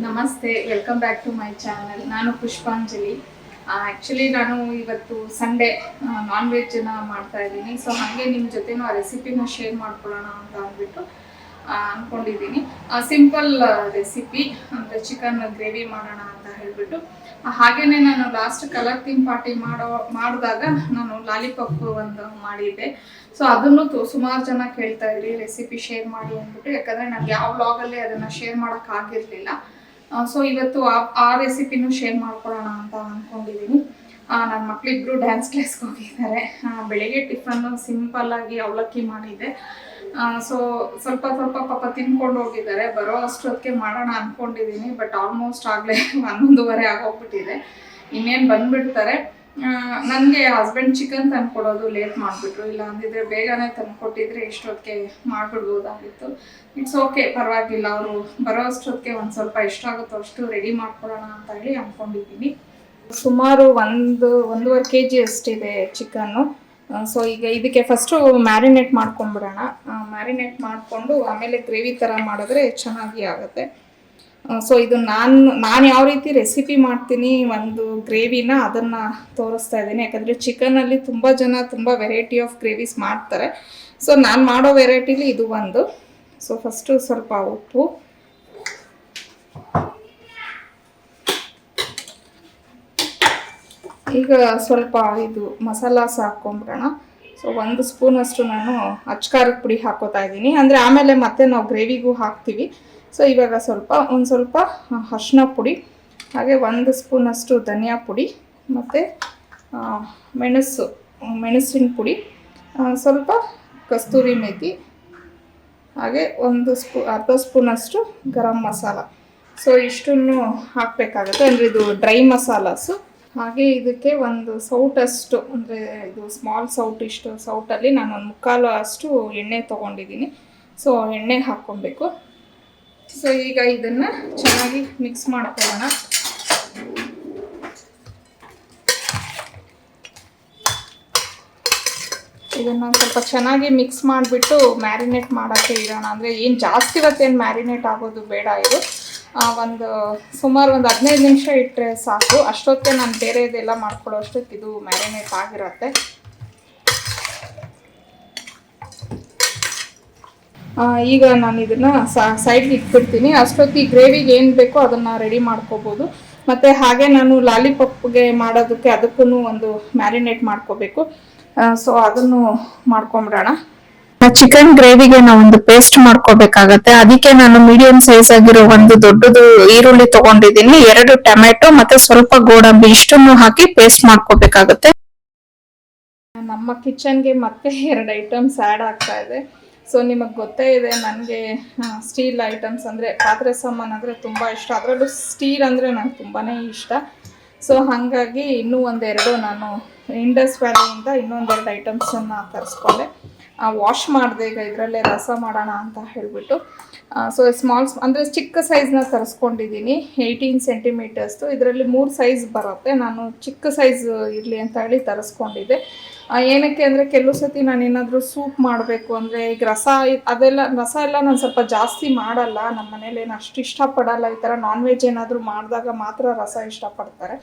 ನಮಸ್ತೆ, welcome back to my channel. ನಾನು Pushpanjali. Actually ನಾನು ಇವತ್ತು ಸಂಡೇ ನಾನ್ ವೆಜ್ನ ಮಾಡ್ತಾ ಇದ್ದೀನಿ. ಸೊ ಹಾಗೆ ನಿಮ್ಮ ಜೊತೆನೂ ಆ ರೆಸಿಪಿನ ಶೇರ್ ಮಾಡ್ಕೊಳ್ಳೋಣ ಅಂತ ಅಂದ್ಬಿಟ್ಟು ಅಂದ್ಕೊಂಡಿದ್ದೀನಿ. ಸಿಂಪಲ್ ರೆಸಿಪಿ ಅಂದರೆ ಚಿಕನ್ ಗ್ರೇವಿ ಮಾಡೋಣ ಅಂತ ಹೇಳಿಬಿಟ್ಟು. ಹಾಗೆಯೇ ನಾನು ಲಾಸ್ಟ್ ಕಲರ್ ಥೀಮ್ ಪಾರ್ಟಿ ಮಾಡಿದಾಗ ನಾನು ಲಾಲಿಪಾಪ್ ಒಂದು ಮಾಡಿದ್ದೆ. ಸೊ ಅದನ್ನು ಸುಮಾರು ಜನ ಕೇಳ್ತಾ ಇದ್ರಿ ರೆಸಿಪಿ ಶೇರ್ ಮಾಡಿ ಅಂದ್ಬಿಟ್ಟು. ಯಾಕಂದರೆ ನನಗೆ ಯಾವ ವ್ಲಾಗಲ್ಲಿ ಅದನ್ನು ಶೇರ್ ಮಾಡೋಕ್ಕಾಗಿರಲಿಲ್ಲ. ಸೊ ಇವತ್ತು ಆ ರೆಸಿಪಿನೂ ಶೇರ್ ಮಾಡ್ಕೊಳ್ಳೋಣ ಅಂತ ಅಂದ್ಕೊಂಡಿದ್ದೀನಿ. ನನ್ನ ಮಕ್ಕಳಿಬ್ರು ಡ್ಯಾನ್ಸ್ ಕ್ಲಾಸ್ಗೆ ಹೋಗಿದ್ದಾರೆ. ಬೆಳಿಗ್ಗೆ ಟಿಫನ್ನು ಸಿಂಪಲ್ಲಾಗಿ ಅವಲಕ್ಕಿ ಮಾಡಿದ್ದೆ. ಸೊ ಸ್ವಲ್ಪ ಪಾಪ ತಿನ್ಕೊಂಡು ಹೋಗಿದ್ದಾರೆ. ಬರೋ ಅಷ್ಟೊತ್ತಿಗೆ ಮಾಡೋಣ ಅಂದ್ಕೊಂಡಿದ್ದೀನಿ. ಬಟ್ ಆಲ್ಮೋಸ್ಟ್ ಆಗಲೇ 11:30 ಆಗೋಗ್ಬಿಟ್ಟಿದೆ. ಇನ್ನೇನು ಬಂದುಬಿಡ್ತಾರೆ. ನನಗೆ ಹಸ್ಬೆಂಡ್ ಚಿಕನ್ ತಂದುಕೊಡೋದು ಲೇಟ್ ಮಾಡಿಬಿಟ್ರು. ಇಲ್ಲ ಅಂದಿದ್ರೆ ಬೇಗನೆ ತಂದುಕೊಟ್ಟಿದ್ರೆ ಇಷ್ಟೊತ್ತಿಗೆ ಮಾಡಿಬಿಡ್ಬೋದಾಗಿತ್ತು. ಇಟ್ಸ್ ಓಕೆ, ಪರವಾಗಿಲ್ಲ. ಅವರು ಬರೋ ಅಷ್ಟೊತ್ತಿಗೆ ಒಂದು ಸ್ವಲ್ಪ ಎಷ್ಟಾಗುತ್ತೋ ಅಷ್ಟು ರೆಡಿ ಮಾಡ್ಕೊಡೋಣ ಅಂತ ಹೇಳಿ ಅಂದ್ಕೊಂಡಿದ್ದೀನಿ. ಸುಮಾರು 1.5 kg ಅಷ್ಟಿದೆ ಚಿಕನ್ನು. ಸೊ ಈಗ ಇದಕ್ಕೆ ಫಸ್ಟು ಮ್ಯಾರಿನೇಟ್ ಮಾಡ್ಕೊಂಡ್ಬಿಡೋಣ. ಮ್ಯಾರಿನೇಟ್ ಮಾಡಿಕೊಂಡು ಆಮೇಲೆ ಗ್ರೇವಿ ಥರ ಮಾಡಿದ್ರೆ ಚೆನ್ನಾಗಿ ಆಗುತ್ತೆ. ಸೊ ಇದು ನಾನು ಯಾವ ರೀತಿ ರೆಸಿಪಿ ಮಾಡ್ತೀನಿ ಒಂದು ಗ್ರೇವಿನ ಅದನ್ನು ತೋರಿಸ್ತಾ ಇದ್ದೀನಿ. ಯಾಕಂದರೆ ಚಿಕನಲ್ಲಿ ತುಂಬ ಜನ ತುಂಬ ವೆರೈಟಿ ಆಫ್ ಗ್ರೇವೀಸ್ ಮಾಡ್ತಾರೆ. ಸೊ ನಾನು ಮಾಡೋ ವೆರೈಟಿಲಿ ಇದು ಒಂದು. ಸೊ ಫಸ್ಟು ಸ್ವಲ್ಪ ಉಪ್ಪು, ಈಗ ಸ್ವಲ್ಪ ಇದು ಮಸಾಲಾಸ್ ಹಾಕ್ಕೊಂಬಿಡೋಣ. ಸೊ 1 ಸ್ಪೂನಷ್ಟು ನಾನು ಅಚ್ಕಾರದ ಪುಡಿ ಹಾಕೋತಾ ಇದ್ದೀನಿ. ಅಂದರೆ ಆಮೇಲೆ ಮತ್ತೆ ನಾವು ಗ್ರೇವಿಗೂ ಹಾಕ್ತೀವಿ. ಸೊ ಇವಾಗ ಒಂದು ಸ್ವಲ್ಪ ಅರಿಶಿನ ಪುಡಿ, ಹಾಗೆ 1 ಸ್ಪೂನಷ್ಟು ಧನಿಯಾ ಪುಡಿ, ಮತ್ತು ಮೆಣಸಿನ ಪುಡಿ, ಸ್ವಲ್ಪ ಕಸ್ತೂರಿ ಮೇಥಿ, ಹಾಗೆ ಅರ್ಧ ಸ್ಪೂನಷ್ಟು ಗರಂ ಮಸಾಲ. ಸೊ ಇಷ್ಟನ್ನು ಹಾಕಬೇಕಾಗುತ್ತೆ. ಅಂದರೆ ಇದು ಡ್ರೈ ಮಸಾಲಾಸು. ಹಾಗೆ ಇದಕ್ಕೆ ಒಂದು ಸೌಟಷ್ಟು, ಅಂದರೆ ಇದು ಸ್ಮಾಲ್ ಸೌಟ್, ಇಷ್ಟು ಸೌಟಲ್ಲಿ ನಾನು 1/4 ಅಷ್ಟು ಎಣ್ಣೆ ತೊಗೊಂಡಿದ್ದೀನಿ. ಸೊ ಎಣ್ಣೆ ಹಾಕ್ಕೊಬೇಕು. ಸೊ ಈಗ ಇದನ್ನು ಚೆನ್ನಾಗಿ ಮಿಕ್ಸ್ ಮಾಡ್ಕೊಳ್ಳೋಣ. ಇದನ್ನು ಸ್ವಲ್ಪ ಚೆನ್ನಾಗಿ ಮಿಕ್ಸ್ ಮಾಡಿಬಿಟ್ಟು ಮ್ಯಾರಿನೇಟ್ ಮಾಡೋಕ್ಕೆ ಇಡೋಣ. ಅಂದರೆ ಏನು ಜಾಸ್ತಿ ಹೊತ್ತೇನು ಮ್ಯಾರಿನೇಟ್ ಆಗೋದು ಬೇಡ. ಇದು ಸುಮಾರು ಒಂದು 15 ನಿಮಿಷ ಇಟ್ಟರೆ ಸಾಕು. ಅಷ್ಟೊತ್ತಿಗೆ ನಾನು ಬೇರೆದೆಲ್ಲ ಮಾಡ್ಕೊಳ್ಳೋ ಅಷ್ಟೊತ್ತಿಗೆ ಇದು ಮ್ಯಾರಿನೇಟ್ ಆಗಿರುತ್ತೆ. ಈಗ ನಾನು ಇದನ್ನು ಸೈಡ್ಗೆ ಇಟ್ಬಿಡ್ತೀನಿ. ಅಷ್ಟೊತ್ತಿಗೆ ಗ್ರೇವಿಗೆ ಏನು ಬೇಕೋ ಅದನ್ನು ರೆಡಿ ಮಾಡ್ಕೋಬೋದು. ಮತ್ತು ಹಾಗೆ ನಾನು ಲಾಲಿಪಾಪ್ಗೆ ಮಾಡೋದಕ್ಕೆ ಅದಕ್ಕೂ ಒಂದು ಮ್ಯಾರಿನೇಟ್ ಮಾಡ್ಕೋಬೇಕು. ಸೊ ಅದನ್ನು ಮಾಡ್ಕೊಂಬಿಡೋಣ. ಚಿಕನ್ ಗ್ರೇವಿಗೆ ನಾವು ಒಂದು ಪೇಸ್ಟ್ ಮಾಡ್ಕೋಬೇಕಾಗತ್ತೆ. ಅದಕ್ಕೆ ನಾನು ಮೀಡಿಯಂ ಸೈಜ್ ಆಗಿರೋ ಒಂದು ದೊಡ್ಡದು ಈರುಳ್ಳಿ ತಗೊಂಡಿದ್ದೀನಿ, 2 ಟೊಮೆಟೊ ಮತ್ತೆ ಸ್ವಲ್ಪ ಗೋಡಂಬಿ, ಇಷ್ಟನ್ನು ಹಾಕಿ ಪೇಸ್ಟ್ ಮಾಡ್ಕೋಬೇಕಾಗತ್ತೆ. ನಮ್ಮ ಕಿಚನ್ಗೆ ಮತ್ತೆ 2 ಐಟಮ್ಸ್ ಆ್ಯಡ್ ಆಗ್ತಾ ಇದೆ. ಸೊ ನಿಮಗೆ ಗೊತ್ತೇ ಇದೆ, ನನಗೆ ಸ್ಟೀಲ್ ಐಟಮ್ಸ್ ಅಂದರೆ ಪಾತ್ರೆ ಸಾಮಾನು ಅಂದರೆ ತುಂಬ ಇಷ್ಟ. ಅದರಲ್ಲೂ ಸ್ಟೀಲ್ ಅಂದರೆ ನನಗೆ ತುಂಬಾ ಇಷ್ಟ. ಸೊ ಹಾಗಾಗಿ ಇನ್ನೂ 1-2 ನಾನು ಇಂಡಸ್ ವ್ಯಾಲಿಯಿಂದ ಇನ್ನೊಂದು 2 ಐಟಮ್ಸನ್ನು ತರಿಸ್ಕೊಂಡೆ. ವಾಶ್ ಮಾಡಿದೆ. ಈಗ ಇದರಲ್ಲೇ ರಸ ಮಾಡೋಣ ಅಂತ ಹೇಳಿಬಿಟ್ಟು. ಸೊ ಅಂದರೆ ಚಿಕ್ಕ ಸೈಜ್ನ ತರಿಸ್ಕೊಂಡಿದ್ದೀನಿ, 18 ಸೆಂಟಿಮೀಟರ್ಸ್ದು. ಇದರಲ್ಲಿ 3 ಸೈಜ್ ಬರುತ್ತೆ. ನಾನು ಚಿಕ್ಕ ಸೈಜ್ ಇರಲಿ ಅಂತ ಹೇಳಿ ತರಿಸ್ಕೊಂಡಿದ್ದೆ. ಏನಕ್ಕೆ ಅಂದರೆ ಕೆಲವು ಸತಿ ನಾನು ಏನಾದರೂ ಸೂಪ್ ಮಾಡಬೇಕು ಅಂದರೆ, ಈಗ ರಸ ಎಲ್ಲ ನಾನು ಸ್ವಲ್ಪ ಜಾಸ್ತಿ ಮಾಡಲ್ಲ. ನಮ್ಮ ಮನೇಲಿ ಏನು ಅಷ್ಟು ಇಷ್ಟಪಡಲ್ಲ. ಈ ಥರ ನಾನ್ ವೆಜ್ ಏನಾದರೂ ಮಾಡಿದಾಗ ಮಾತ್ರ ರಸ ಇಷ್ಟಪಡ್ತಾರೆ.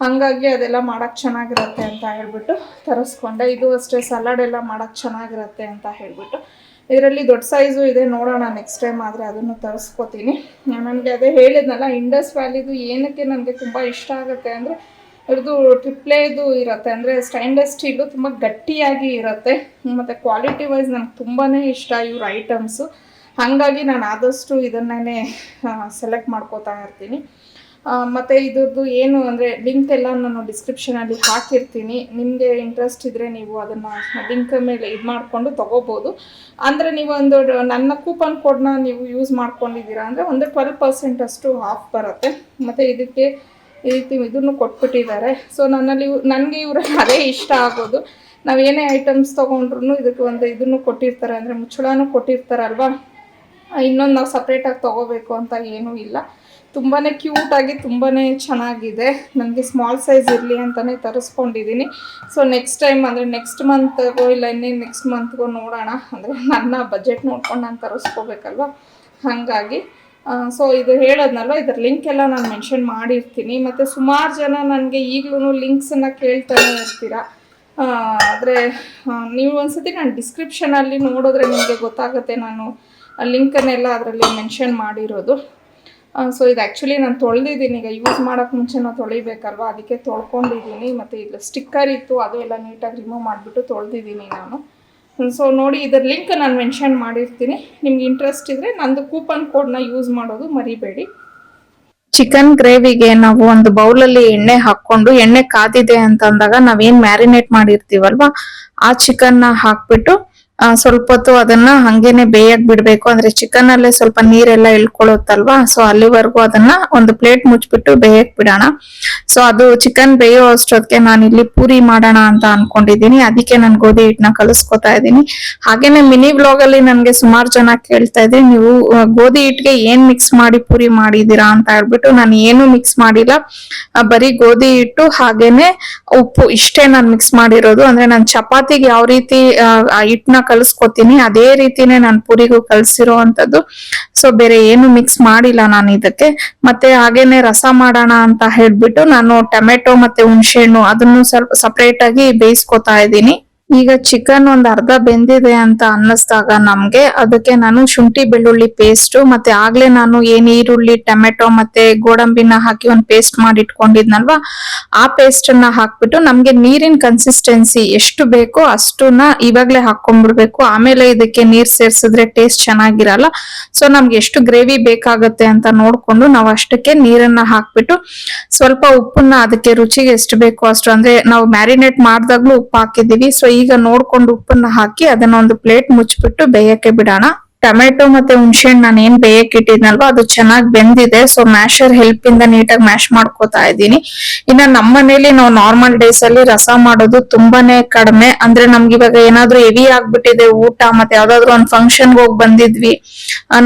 ಹಾಗಾಗಿ ಅದೆಲ್ಲ ಮಾಡೋಕ್ಕೆ ಚೆನ್ನಾಗಿರುತ್ತೆ ಅಂತ ಹೇಳ್ಬಿಟ್ಟು ತರಿಸ್ಕೊಂಡೆ. ಇದು ಅಷ್ಟೇ, ಸಲಾಡ್ ಎಲ್ಲ ಮಾಡೋಕ್ಕೆ ಚೆನ್ನಾಗಿರುತ್ತೆ ಅಂತ ಹೇಳಿಬಿಟ್ಟು. ಇದರಲ್ಲಿ ದೊಡ್ಡ ಸೈಜು ಇದೆ, ನೋಡೋಣ ನೆಕ್ಸ್ಟ್ ಟೈಮ್ ಆದರೆ ಅದನ್ನು ತರಿಸ್ಕೊತೀನಿ. ನನಗೆ ಅದೇ ಹೇಳಿದ್ನಲ್ಲ, ಇಂಡಸ್ ವ್ಯಾಲಿದು ಏನಕ್ಕೆ ನನಗೆ ತುಂಬ ಇಷ್ಟ ಆಗುತ್ತೆ ಅಂದರೆ, ಇವ್ರದ್ದು ಟ್ರಿಪ್ಲೇದು ಇರುತ್ತೆ. ಅಂದರೆ ಸ್ಟೈನ್ಲೆಸ್ ಸ್ಟೀಲು ತುಂಬ ಗಟ್ಟಿಯಾಗಿ ಇರುತ್ತೆ. ಮತ್ತು ಕ್ವಾಲಿಟಿ ವೈಸ್ ನನಗೆ ತುಂಬಾ ಇಷ್ಟ ಇವ್ರ ಐಟಮ್ಸು. ಹಾಗಾಗಿ ನಾನು ಆದಷ್ಟು ಇದನ್ನೇ ಸೆಲೆಕ್ಟ್ ಮಾಡ್ಕೋತಾ ಇರ್ತೀನಿ. ಮತ್ತು ಇದ್ರದ್ದು ಏನು ಅಂದರೆ ಲಿಂಕ್ ಎಲ್ಲ ನಾನು ಡಿಸ್ಕ್ರಿಪ್ಷನಲ್ಲಿ ಹಾಕಿರ್ತೀನಿ. ನಿಮಗೆ ಇಂಟ್ರೆಸ್ಟ್ ಇದ್ದರೆ ನೀವು ಅದನ್ನು ಲಿಂಕ್ ಮೇಲೆ ಇದು ಮಾಡಿಕೊಂಡು ತೊಗೋಬೋದು. ಅಂದರೆ ನೀವು ನನ್ನ ಕೂಪನ್ ಕೋಡ್ನ ನೀವು ಯೂಸ್ ಮಾಡ್ಕೊಂಡಿದ್ದೀರಾ ಅಂದರೆ ಒಂದು 12% ಅಷ್ಟು ಆಫ್ ಬರುತ್ತೆ. ಮತ್ತು ಇದಕ್ಕೆ ಈ ರೀತಿ ಇದನ್ನು ಕೊಟ್ಬಿಟ್ಟಿದ್ದಾರೆ. ಸೊ ನನಗೆ ಇವ್ರಲ್ಲಿ ಅದೇ ಇಷ್ಟ ಆಗೋದು. ನಾವು ಏನೇ ಐಟಮ್ಸ್ ತೊಗೊಂಡ್ರು ಇದಕ್ಕೆ ಇದನ್ನು ಕೊಟ್ಟಿರ್ತಾರೆ, ಅಂದರೆ ಮುಚ್ಚಳನೂ ಕೊಟ್ಟಿರ್ತಾರಲ್ವ. ಇನ್ನೊಂದು ನಾವು ಸಪ್ರೇಟಾಗಿ ತೊಗೋಬೇಕು ಅಂತ ಏನೂ ಇಲ್ಲ. ತುಂಬಾ ಕ್ಯೂಟಾಗಿ ತುಂಬಾ ಚೆನ್ನಾಗಿದೆ. ನನಗೆ ಸ್ಮಾಲ್ ಸೈಜ್ ಇರಲಿ ಅಂತಲೇ ತರಿಸ್ಕೊಂಡಿದ್ದೀನಿ. ಸೊ ನೆಕ್ಸ್ಟ್ ಟೈಮ್ ಅಂದರೆ ನೆಕ್ಸ್ಟ್ ಮಂತ್ಗೋ ಇಲ್ಲ ಇನ್ನೇನು ನೆಕ್ಸ್ಟ್ ಮಂತ್ಗೋ ನೋಡೋಣ. ಅಂದರೆ ನನ್ನ ಬಜೆಟ್ ನೋಡ್ಕೊಂಡು ನಾನು ತರಿಸ್ಕೋಬೇಕಲ್ವ. ಹಾಗಾಗಿ ಸೊ ಇದು ಹೇಳೋದ್ನಲ್ವ, ಇದರ ಲಿಂಕ್ ಎಲ್ಲ ನಾನು ಮೆನ್ಷನ್ ಮಾಡಿರ್ತೀನಿ. ಮತ್ತು ಸುಮಾರು ಜನ ನನಗೆ ಈಗಲೂ ಲಿಂಕ್ಸನ್ನು ಕೇಳ್ತಾನೆ ಇರ್ತೀರಾ. ಆದರೆ ನೀವು ಒಂದ್ಸತಿ ನಾನು ಡಿಸ್ಕ್ರಿಪ್ಷನಲ್ಲಿ ನೋಡಿದ್ರೆ ನಿಮಗೆ ಗೊತ್ತಾಗುತ್ತೆ, ನಾನು ಲಿಂಕನ್ನೆಲ್ಲ ಅದರಲ್ಲಿ ಮೆನ್ಷನ್ ಮಾಡಿರೋದು. ಸೊ ಇದು ಆ್ಯಕ್ಚುಲಿ ನಾನು ತೊಳೆದಿದ್ದೀನಿ, ಈಗ ಯೂಸ್ ಮಾಡೋಕ್ಕೆ ಮುಂಚೆ ನಾವು ತೊಳಿಬೇಕಲ್ವ, ಅದಕ್ಕೆ ತೊಳ್ಕೊಂಡಿದ್ದೀನಿ. ಮತ್ತು ಇದು ಸ್ಟಿಕ್ಕರ್ ಇತ್ತು, ಅದು ಎಲ್ಲ ನೀಟಾಗಿ ರಿಮೂವ್ ಮಾಡಿಬಿಟ್ಟು ತೊಳೆದಿದ್ದೀನಿ ನಾನು. ಸೊ ನೋಡಿ, ಇದರ ಲಿಂಕ್ ನಾನು ಮೆನ್ಷನ್ ಮಾಡಿರ್ತೀನಿ. ನಿಮ್ಗೆ ಇಂಟ್ರೆಸ್ಟ್ ಇದ್ದರೆ ನಂದು ಕೂಪನ್ ಕೋಡ್ನ ಯೂಸ್ ಮಾಡೋದು ಮರಿಬೇಡಿ. ಚಿಕನ್ ಗ್ರೇವಿಗೆ ನಾವು ಒಂದು ಬೌಲಲ್ಲಿ ಎಣ್ಣೆ ಹಾಕ್ಕೊಂಡು, ಎಣ್ಣೆ ಕಾದಿದೆ ಅಂತ ಅಂದಾಗ ನಾವೇನ್ ಮ್ಯಾರಿನೇಟ್ ಮಾಡಿರ್ತೀವಲ್ವಾ ಆ ಚಿಕನ್ನ ಹಾಕ್ಬಿಟ್ಟು ಸ್ವಲ್ಪ ಹೊತ್ತು ಅದನ್ನ ಹಂಗೇನೆ ಬೇಯಕ್ ಬಿಡ್ಬೇಕು. ಅಂದ್ರೆ ಚಿಕನ್ ಅಲ್ಲೇ ಸ್ವಲ್ಪ ನೀರೆಲ್ಲ ಇಳ್ಕೊಳ್ಳುತ್ತಲ್ವಾ, ಸೊ ಅಲ್ಲಿವರೆಗೂ ಅದನ್ನ ಒಂದು ಪ್ಲೇಟ್ ಮುಚ್ಬಿಟ್ಟು ಬೇಯಕ್ ಬಿಡೋಣ. ಸೊ ಅದು ಚಿಕನ್ ಬೇಯೋ ಅಷ್ಟೊತ್ತಿಗೆ ನಾನು ಇಲ್ಲಿ ಪೂರಿ ಮಾಡೋಣ ಅಂತ ಅನ್ಕೊಂಡಿದ್ದೀನಿ. ಅದಕ್ಕೆ ನಾನು ಗೋಧಿ ಹಿಟ್ಟನ್ನ ಕಲಿಸ್ಕೊತಾ ಇದ್ದೀನಿ. ಹಾಗೇನೆ ಮಿನಿ ವ್ಲಾಗ್ ಅಲ್ಲಿ ನನ್ಗೆ ಸುಮಾರು ಜನ ಕೇಳ್ತಾ ಇದ್ರಿ, ನೀವು ಗೋಧಿ ಹಿಟ್ಟಿಗೆ ಏನ್ ಮಿಕ್ಸ್ ಮಾಡಿ ಪೂರಿ ಮಾಡಿದೀರಾ ಅಂತ ಹೇಳ್ಬಿಟ್ಟು. ನಾನು ಏನು ಮಿಕ್ಸ್ ಮಾಡಿಲ್ಲ, ಬರೀ ಗೋಧಿ ಹಿಟ್ಟು ಹಾಗೇನೆ ಉಪ್ಪು ಇಷ್ಟೇ ನಾನು ಮಿಕ್ಸ್ ಮಾಡಿರೋದು. ಅಂದ್ರೆ ನಾನು ಚಪಾತಿಗೆ ಯಾವ ರೀತಿ ಹಿಟ್ಟನ್ನ ಕಲಿಸ್ಕೊತೀನಿ ಅದೇ ರೀತಿನೇ ನಾನು ಪೂರಿಗೂ ಕಲ್ಸಿರೋ ಅಂತದ್ದು. ಸೊ ಬೇರೆ ಏನು ಮಿಕ್ಸ್ ಮಾಡಿಲ್ಲ ನಾನು ಇದಕ್ಕೆ. ಮತ್ತೆ ಹಾಗೇನೆ ರಸ ಮಾಡೋಣ ಅಂತ ಹೇಳ್ಬಿಟ್ಟು ನಾನು ಟೊಮೆಟೊ ಮತ್ತೆ ಹುಣಸೆ ಹಣ್ಣು ಅದನ್ನು ಸ್ವಲ್ಪ ಸಪರೇಟ್ ಆಗಿ ಬೇಯಿಸ್ಕೊತಾ ಇದ್ದೀನಿ. ಈಗ ಚಿಕನ್ ಒಂದ್ ಅರ್ಧ ಬೆಂದಿದೆ ಅಂತ ಅನ್ನಿಸ್ದಾಗ ನಮ್ಗೆ ಅದಕ್ಕೆ ನಾನು ಶುಂಠಿ ಬೆಳ್ಳುಳ್ಳಿ ಪೇಸ್ಟ್ ಮತ್ತೆ ಆಗ್ಲೇ ನಾನು ಏನ್ ಈರುಳ್ಳಿ ಟೊಮೆಟೊ ಮತ್ತೆ ಗೋಡಂಬಿನ ಹಾಕಿ ಒಂದ್ ಪೇಸ್ಟ್ ಮಾಡಿ ಇಟ್ಕೊಂಡಿದ್ನಲ್ವಾ ಆ ಪೇಸ್ಟ್ ಅನ್ನ ಹಾಕ್ಬಿಟ್ಟು ನಮ್ಗೆ ನೀರಿನ ಕನ್ಸಿಸ್ಟೆನ್ಸಿ ಎಷ್ಟು ಬೇಕೋ ಅಷ್ಟನ್ನ ಇವಾಗ್ಲೇ ಹಾಕೊಂಡ್ಬಿಡ್ಬೇಕು. ಆಮೇಲೆ ಇದಕ್ಕೆ ನೀರ್ ಸೇರ್ಸಿದ್ರೆ ಟೇಸ್ಟ್ ಚೆನ್ನಾಗಿರಲ್ಲ. ಸೊ ನಮ್ಗೆ ಎಷ್ಟು ಗ್ರೇವಿ ಬೇಕಾಗತ್ತೆ ಅಂತ ನೋಡ್ಕೊಂಡು ನಾವು ಅಷ್ಟಕ್ಕೆ ನೀರನ್ನ ಹಾಕ್ಬಿಟ್ಟು ಸ್ವಲ್ಪ ಉಪ್ಪನ್ನ ಅದಕ್ಕೆ ರುಚಿಗೆ ಎಷ್ಟು ಬೇಕೋ ಅಷ್ಟು, ಅಂದ್ರೆ ನಾವು ಮ್ಯಾರಿನೇಟ್ ಮಾಡ್ದಾಗ್ಲೂ ಉಪ್ಪು ಹಾಕಿದೀವಿ. ಸೊ ಈಗ ನೋಡ್ಕೊಂಡು ಉಪ್ಪನ್ನ ಹಾಕಿ ಅದನ್ನ ಒಂದು ಪ್ಲೇಟ್ ಮುಚ್ಚಿಬಿಟ್ಟು ಬೇಯಕ್ಕೆ ಬಿಡೋಣ. ಟೊಮೆಟೊ ಮತ್ತೆ ಹುಣಸೆಹಣ್ಣು ನಾನು ಏನ್ ಬೇಯಕ್ಕೆ ಇಟ್ಟಿದ್ನಲ್ವಾ ಅದು ಚೆನ್ನಾಗಿ ಬೆಂದಿದೆ. ಸೊ ಮ್ಯಾಶರ್ ಹೆಲ್ಪ್ ಇಂದ ನೀಟಾಗಿ ಮ್ಯಾಶ್ ಮಾಡ್ಕೋತಾ ಇದ್ದೀನಿ. ಇನ್ನ ನಮ್ಮ ಮನೇಲಿ ನಾವು ನಾರ್ಮಲ್ ಡೇಸ್ ಅಲ್ಲಿ ರಸ ಮಾಡೋದು ತುಂಬಾನೇ ಕಡಿಮೆ. ಅಂದ್ರೆ ನಮ್ಗೆ ಇವಾಗ ಏನಾದ್ರೂ ಹೆವಿ ಆಗ್ಬಿಟ್ಟಿದೆ ಊಟ, ಮತ್ತೆ ಯಾವ್ದಾದ್ರು ಒಂದ್ ಫಂಕ್ಷನ್ ಹೋಗಿ ಬಂದಿದ್ವಿ,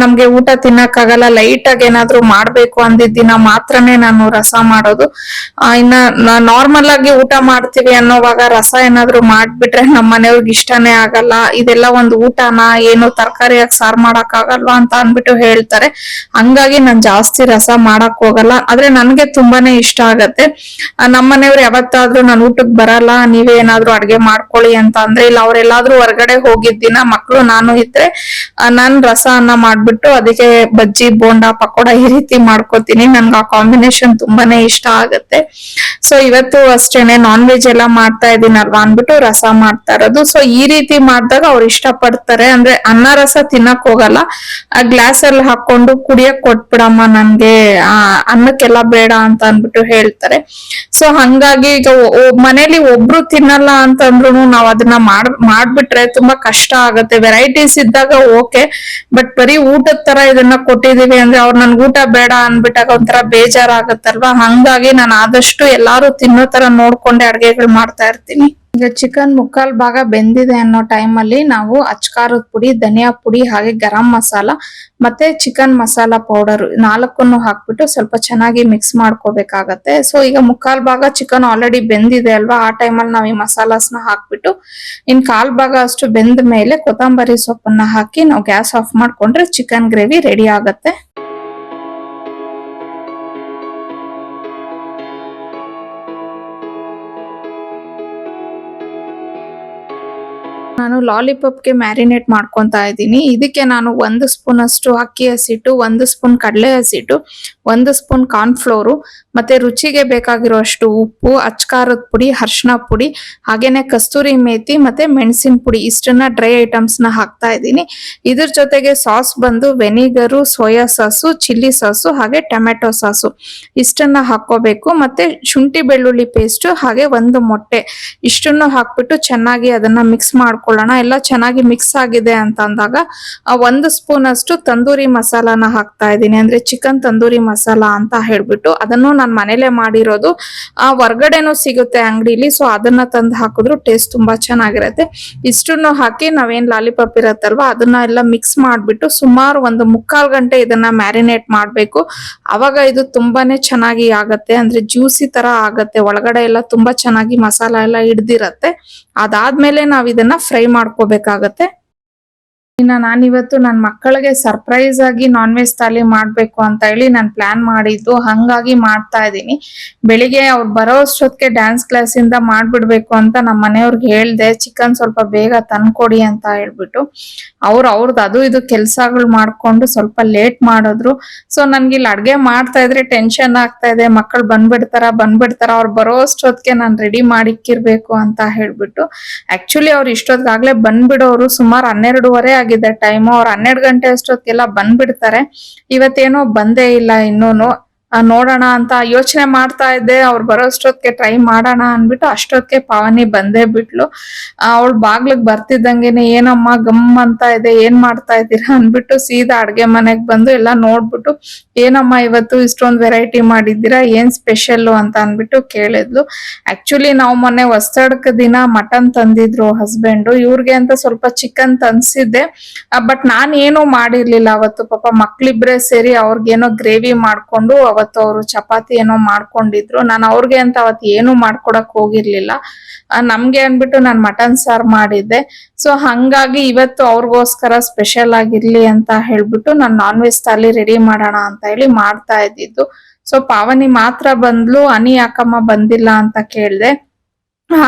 ನಮ್ಗೆ ಊಟ ತಿನ್ನಕ್ಕಾಗಲ್ಲ, ಲೈಟ್ ಆಗಿ ಏನಾದ್ರು ಮಾಡ್ಬೇಕು ಅಂದಿದ್ದ ದಿನ ಮಾತ್ರನೇ ನಾನು ರಸ ಮಾಡೋದು. ಇನ್ನ ನಾರ್ಮಲ್ ಆಗಿ ಊಟ ಮಾಡ್ತೀವಿ ಅನ್ನೋವಾಗ ರಸ ಏನಾದ್ರು ಮಾಡ್ಬಿಟ್ರೆ ನಮ್ಮ ಮನೆಯವ್ರಿಗೆ ಇಷ್ಟನೇ ಆಗಲ್ಲ. ಇದೆಲ್ಲ ಒಂದು ಊಟನ, ಏನು ತರಕಾರಿಯಾಗಿ ಸಾರು ಮಾಡಕ್ ಆಗಲ್ವಾ ಅಂತ ಅನ್ಬಿಟ್ಟು ಹೇಳ್ತಾರೆ. ಹಂಗಾಗಿ ನಾನ್ ಜಾಸ್ತಿ ರಸ ಮಾಡಕ್ ಹೋಗಲ್ಲ. ಆದ್ರೆ ನನ್ಗೆ ತುಂಬಾನೇ ಇಷ್ಟ ಆಗತ್ತೆ. ನಮ್ಮ ಮನೆಯವ್ರು ಯಾವತ್ತಾದ್ರೂ ನಾನು ಊಟಕ್ಕೆ ಬರಲ್ಲ, ನೀವೇ ಏನಾದ್ರು ಅಡ್ಗೆ ಮಾಡ್ಕೊಳ್ಳಿ ಅಂತ ಅಂದ್ರೆ, ಇಲ್ಲ ಅವ್ರೆಲ್ಲಾದ್ರೂ ಹೊರಗಡೆ ಹೋಗಿದ್ದಿನ ಮಕ್ಳು ನಾನು ಇದ್ರೆ ನಾನ್ ರಸ ಅನ್ನ ಮಾಡ್ಬಿಟ್ಟು ಅದಕ್ಕೆ ಬಜ್ಜಿ ಬೋಂಡಾ ಪಕೋಡ ಈ ರೀತಿ ಮಾಡ್ಕೋತೀನಿ. ನನ್ಗೆ ಆ ಕಾಂಬಿನೇಷನ್ ತುಂಬಾನೇ ಇಷ್ಟ ಆಗತ್ತೆ. ಸೊ ಇವತ್ತು ಅಷ್ಟೇನೆ ನಾನ್ ವೆಜ್ ಎಲ್ಲ ಮಾಡ್ತಾ ಇದೀನಲ್ವಾ ಅನ್ಬಿಟ್ಟು ರಸ ಮಾಡ್ತಾ ಇರೋದು. ಸೊ ಈ ರೀತಿ ಮಾಡಿದಾಗ ಅವ್ರು ಇಷ್ಟ ಪಡ್ತಾರೆ. ಅಂದ್ರೆ ಅನ್ನ ರಸ ತಿನ್ನಕ್ ಹೋಗಲ್ಲ, ಆ ಗ್ಲಾಸ್ ಅಲ್ಲಿ ಹಾಕೊಂಡು ಕುಡಿಯಕ್ ಕೊಟ್ಬಿಡಮ್ಮ ನನ್ಗೆ, ಅನ್ನಕ್ಕೆಲ್ಲ ಬೇಡ ಅಂತ ಅನ್ಬಿಟ್ಟು ಹೇಳ್ತಾರೆ. ಸೊ ಹಂಗಾಗಿ ಈಗ ಮನೇಲಿ ಒಬ್ರು ತಿನ್ನಲ್ಲ ಅಂತಂದ್ರು ನಾವ್ ಅದನ್ನ ಮಾಡ್ಬಿಟ್ರೆ ತುಂಬಾ ಕಷ್ಟ ಆಗತ್ತೆ. ವೆರೈಟೀಸ್ ಇದ್ದಾಗ ಓಕೆ, ಬಟ್ ಬರೀ ಊಟದ ತರ ಇದನ್ನ ಕೊಟ್ಟಿದೀವಿ ಅಂದ್ರೆ ಅವ್ರು ನನ್ಗೆ ಊಟ ಬೇಡ ಅನ್ಬಿಟ್ಟಾಗ ಒಂಥರ ಬೇಜಾರಾಗತ್ತಲ್ವಾ. ಹಂಗಾಗಿ ನಾನು ಆದಷ್ಟು ಎಲ್ಲಾರು ತಿನ್ನೋ ತರ ನೋಡ್ಕೊಂಡೆ ಅಡ್ಗೆಗಳು ಮಾಡ್ತಾ ಇರ್ತೀನಿ. ಈಗ ಚಿಕನ್ ಮುಕ್ಕಾಲ್ ಭಾಗ ಬೆಂದಿದೆ ಅನ್ನೋ ಟೈಮ್ ಅಲ್ಲಿ ನಾವು ಅಚ್ಕಾರದ ಪುಡಿ, ಧನಿಯಾ ಪುಡಿ, ಹಾಗೆ ಗರಂ ಮಸಾಲ ಮತ್ತೆ ಚಿಕನ್ ಮಸಾಲಾ ಪೌಡರ್ 4 ಹಾಕ್ಬಿಟ್ಟು ಸ್ವಲ್ಪ ಚೆನ್ನಾಗಿ ಮಿಕ್ಸ್ ಮಾಡ್ಕೋಬೇಕಾಗತ್ತೆ. ಸೊ ಈಗ ಮುಕ್ಕಾಲ್ ಭಾಗ ಚಿಕನ್ ಆಲ್ರೆಡಿ ಬೆಂದಿದೆ ಅಲ್ವಾ, ಆ ಟೈಮಲ್ಲಿ ನಾವು ಈ ಮಸಾಲಾಸ್ನ ಹಾಕ್ಬಿಟ್ಟು ಇನ್ ಕಾಲ್ ಭಾಗ ಅಷ್ಟು ಬೆಂದ ಮೇಲೆ ಕೊತ್ತಂಬರಿ ಸೊಪ್ಪನ್ನ ಹಾಕಿ ನಾವು ಗ್ಯಾಸ್ ಆಫ್ ಮಾಡ್ಕೊಂಡ್ರೆ ಚಿಕನ್ ಗ್ರೇವಿ ರೆಡಿ ಆಗತ್ತೆ. ನಾನು ಲಾಲಿಪಾಪ್ಗೆ ಮ್ಯಾರಿನೇಟ್ ಮಾಡ್ಕೊಂತಾ ಇದ್ದೀನಿ. ಇದಕ್ಕೆ ನಾನು 1 ಸ್ಪೂನ್ ಅಷ್ಟು ಅಕ್ಕಿ ಹಸಿಟ್ಟು, 1 ಸ್ಪೂನ್ ಕಡಲೆ ಹಸಿಟ್ಟು, 1 ಸ್ಪೂನ್ ಕಾರ್ನ್ಫ್ಲೋರು, ಮತ್ತೆ ರುಚಿಗೆ ಬೇಕಾಗಿರುವಷ್ಟು ಉಪ್ಪು, ಅಚ್ಕಾರದ ಪುಡಿ, ಅರಿಶಿನ ಪುಡಿ, ಹಾಗೇನೆ ಕಸ್ತೂರಿ ಮೇಥಿ ಮತ್ತೆ ಮೆಣಸಿನ ಪುಡಿ, ಇಷ್ಟನ್ನ ಡ್ರೈ ಐಟಮ್ಸ್ ನ ಹಾಕ್ತಾ ಇದ್ದೀನಿ. ಇದ್ರ ಜೊತೆಗೆ ಸಾಸ್ ಬಂದು vinegar, soya sauce, chilli sauce, ಹಾಗೆ ಟೊಮೆಟೊ ಸಾಸು ಇಷ್ಟನ್ನ ಹಾಕೋಬೇಕು. ಮತ್ತೆ ಶುಂಠಿ ಬೆಳ್ಳುಳ್ಳಿ ಪೇಸ್ಟ್, ಹಾಗೆ 1 ಮೊಟ್ಟೆ ಇಷ್ಟನ್ನು ಹಾಕ್ಬಿಟ್ಟು ಚೆನ್ನಾಗಿ ಅದನ್ನ ಮಿಕ್ಸ್ ಮಾಡ್ಕೊಳ್ಳೋಣ. ಎಲ್ಲ ಚೆನ್ನಾಗಿ ಮಿಕ್ಸ್ ಆಗಿದೆ ಅಂತ ಅಂದಾಗ 1 ಸ್ಪೂನ್ ಅಷ್ಟು ತಂದೂರಿ ಮಸಾಲಾನ ಹಾಕ್ತಾ ಇದ್ದೀನಿ. ಅಂದ್ರೆ ಚಿಕನ್ ತಂದೂರಿ ಮಸಾಲಾ ಅಂತ ಹೇಳ್ಬಿಟ್ಟು, ಅದನ್ನು ನಾನು ಮನೇಲೆ ಮಾಡಿರೋದು. ಹೊರ್ಗಡೆನೂ ಸಿಗುತ್ತೆ ಅಂಗಡಿಲಿ, ಸೊ ಅದನ್ನ ತಂದು ಹಾಕಿದ್ರು ಟೇಸ್ಟ್ ತುಂಬಾ ಚೆನ್ನಾಗಿರುತ್ತೆ. ಇಷ್ಟನ್ನು ಹಾಕಿ ನಾವೇನ್ ಲಾಲಿಪಾಪ್ ಇರತ್ತಲ್ವಾ ಅದನ್ನ ಎಲ್ಲ ಮಿಕ್ಸ್ ಮಾಡ್ಬಿಟ್ಟು ಸುಮಾರು 1 ಗಂಟೆ ಇದನ್ನ ಮ್ಯಾರಿನೇಟ್ ಮಾಡ್ಬೇಕು. ಅವಾಗ ಇದು ತುಂಬಾನೇ ಚೆನ್ನಾಗಿ ಆಗತ್ತೆ. ಅಂದ್ರೆ ಜ್ಯೂಸಿ ತರ ಆಗತ್ತೆ, ಒಳಗಡೆ ಎಲ್ಲ ತುಂಬಾ ಚೆನ್ನಾಗಿ ಮಸಾಲ ಎಲ್ಲ ಹಿಡ್ದಿರತ್ತೆ. ಅದಾದ್ಮೇಲೆ ನಾವ್ ಇದನ್ನ ಫ್ರೈ ಮಾಡ್ಕೋಬೇಕಾಗತ್ತೆ. ಇನ್ನ ನಾನಿವತ್ತು ನನ್ನ ಮಕ್ಕಳಿಗೆ ಸರ್ಪ್ರೈಸ್ ಆಗಿ ನಾನ್ ವೆಜ್ ಥಾಲಿ ಮಾಡ್ಬೇಕು ಅಂತ ಹೇಳಿ ನಾನು ಪ್ಲಾನ್ ಮಾಡಿದ್ದು, ಹಂಗಾಗಿ ಮಾಡ್ತಾ ಇದ್ದೀನಿ. ಬೆಳಿಗ್ಗೆ ಅವ್ರು ಬರೋ ಅಷ್ಟೊತ್ತಿಗೆ ಡ್ಯಾನ್ಸ್ ಕ್ಲಾಸಿಂದ ಮಾಡ್ಬಿಡ್ಬೇಕು ಅಂತ ನಮ್ಮ ಮನೆಯವ್ರಿಗೆ ಹೇಳ್ದೆ, ಚಿಕನ್ ಸ್ವಲ್ಪ ಬೇಗ ತಂದ್ಕೊಡಿ ಅಂತ ಹೇಳ್ಬಿಟ್ಟು. ಅವ್ರದ್ದು ಅದು ಇದು ಕೆಲ್ಸಗಳು ಮಾಡ್ಕೊಂಡು ಸ್ವಲ್ಪ ಲೇಟ್ ಮಾಡಿದ್ರು. ಸೊ ನನ್ಗೆ ಇಲ್ಲಿ ಅಡ್ಗೆ ಮಾಡ್ತಾ ಇದ್ರೆ ಟೆನ್ಷನ್ ಆಗ್ತಾ ಇದೆ, ಮಕ್ಕಳು ಬಂದ್ಬಿಡ್ತಾರ ಅವ್ರು ಬರೋ ಅಷ್ಟೊತ್ತಿಗೆ ನಾನು ರೆಡಿ ಮಾಡಿಕ್ಕಿರ್ಬೇಕು ಅಂತ ಹೇಳ್ಬಿಟ್ಟು. ಆಕ್ಚುಲಿ ಅವ್ರು ಇಷ್ಟೊತ್ತಿಗಾಗ್ಲೇ ಬಂದ್ಬಿಡೋರು, ಸುಮಾರು 12:30 ಆಗಿದೆ ಟೈಮು. ಅವ್ರು 12 ಗಂಟೆ ಅಷ್ಟೊತ್ತಿಗೆಲ್ಲ ಬಂದ್ಬಿಡ್ತಾರೆ. ಇವತ್ತೇನೋ ಬಂದೇ ಇಲ್ಲ ಇನ್ನೂನು. ನೋಡೋಣ ಅಂತ ಯೋಚನೆ ಮಾಡ್ತಾ ಇದ್ದೆ, ಅವ್ರು ಬರೋಷ್ಟೊತ್ತಿಗೆ ಟ್ರೈ ಮಾಡೋಣ ಅನ್ಬಿಟ್ಟು ಅಷ್ಟೊತ್ತಿಗೆ ಪಾವನಿ ಬಂದೇ ಬಿಟ್ಲು. ಅವಳು ಬಾಗ್ಲಿಗೆ ಬರ್ತಿದ್ದಂಗೆನೆ ಏನಮ್ಮ ಗಮ್ ಅಂತ ಇದೆ, ಏನ್ ಮಾಡ್ತಾ ಇದ್ದೀರಾ ಅನ್ಬಿಟ್ಟು ಸೀದಾ ಅಡ್ಗೆ ಮನೆಗ್ ಬಂದು ಎಲ್ಲ ನೋಡ್ಬಿಟ್ಟು, ಏನಮ್ಮ ಇವತ್ತು ಇಷ್ಟೊಂದು ವೆರೈಟಿ ಮಾಡಿದ್ದೀರಾ, ಏನ್ ಸ್ಪೆಷಲ್ ಅಂತ ಅನ್ಬಿಟ್ಟು ಕೇಳಿದ್ಲು. ಆಕ್ಚುಲಿ ನಾವು ಮೊನ್ನೆ ಹೊಸದಡ್ಕ ದಿನ ಮಟನ್ ತಂದಿದ್ರು ಹಸ್ಬೆಂಡ್, ಇವ್ರಿಗೆ ಅಂತ ಸ್ವಲ್ಪ ಚಿಕನ್ ತಂದಿಸಿದ್ದೆ. ಬಟ್ ನಾನ್ ಏನು ಮಾಡಿರ್ಲಿಲ್ಲ ಅವತ್ತು. ಪಾಪ ಮಕ್ಳಿಬ್ರೆ ಸೇರಿ ಅವ್ರಿಗೇನೋ ಗ್ರೇವಿ ಮಾಡ್ಕೊಂಡು ಅವತ್ತು ಅವರು ಚಪಾತಿ ಏನೋ ಮಾಡ್ಕೊಂಡಿದ್ರು. ನಾನು ಅವ್ರಿಗೆ ಅಂತ ಅವತ್ತು ಏನು ಮಾಡ್ಕೊಡಕ್ ಹೋಗಿರ್ಲಿಲ್ಲ. ನಮ್ಗೆ ಅನ್ಬಿಟ್ಟು ನಾನು ಮಟನ್ ಸಾರ್ ಮಾಡಿದ್ದೆ. ಸೊ ಹಂಗಾಗಿ ಇವತ್ತು ಅವ್ರಿಗೋಸ್ಕರ ಸ್ಪೆಷಲ್ ಆಗಿರ್ಲಿ ಅಂತ ಹೇಳ್ಬಿಟ್ಟು ನಾನು ನಾನ್ ವೆಜ್ ಥಾಲಿ ರೆಡಿ ಮಾಡೋಣ ಅಂತ ಹೇಳಿ ಮಾಡ್ತಾ ಇದ್ದಿದ್ದು. ಸೊ ಪಾವನಿ ಮಾತ್ರ ಬಂದ್ಲು, ಅನಿ ಯಾಕಮ್ಮ ಬಂದಿಲ್ಲ ಅಂತ ಕೇಳ್ದೆ.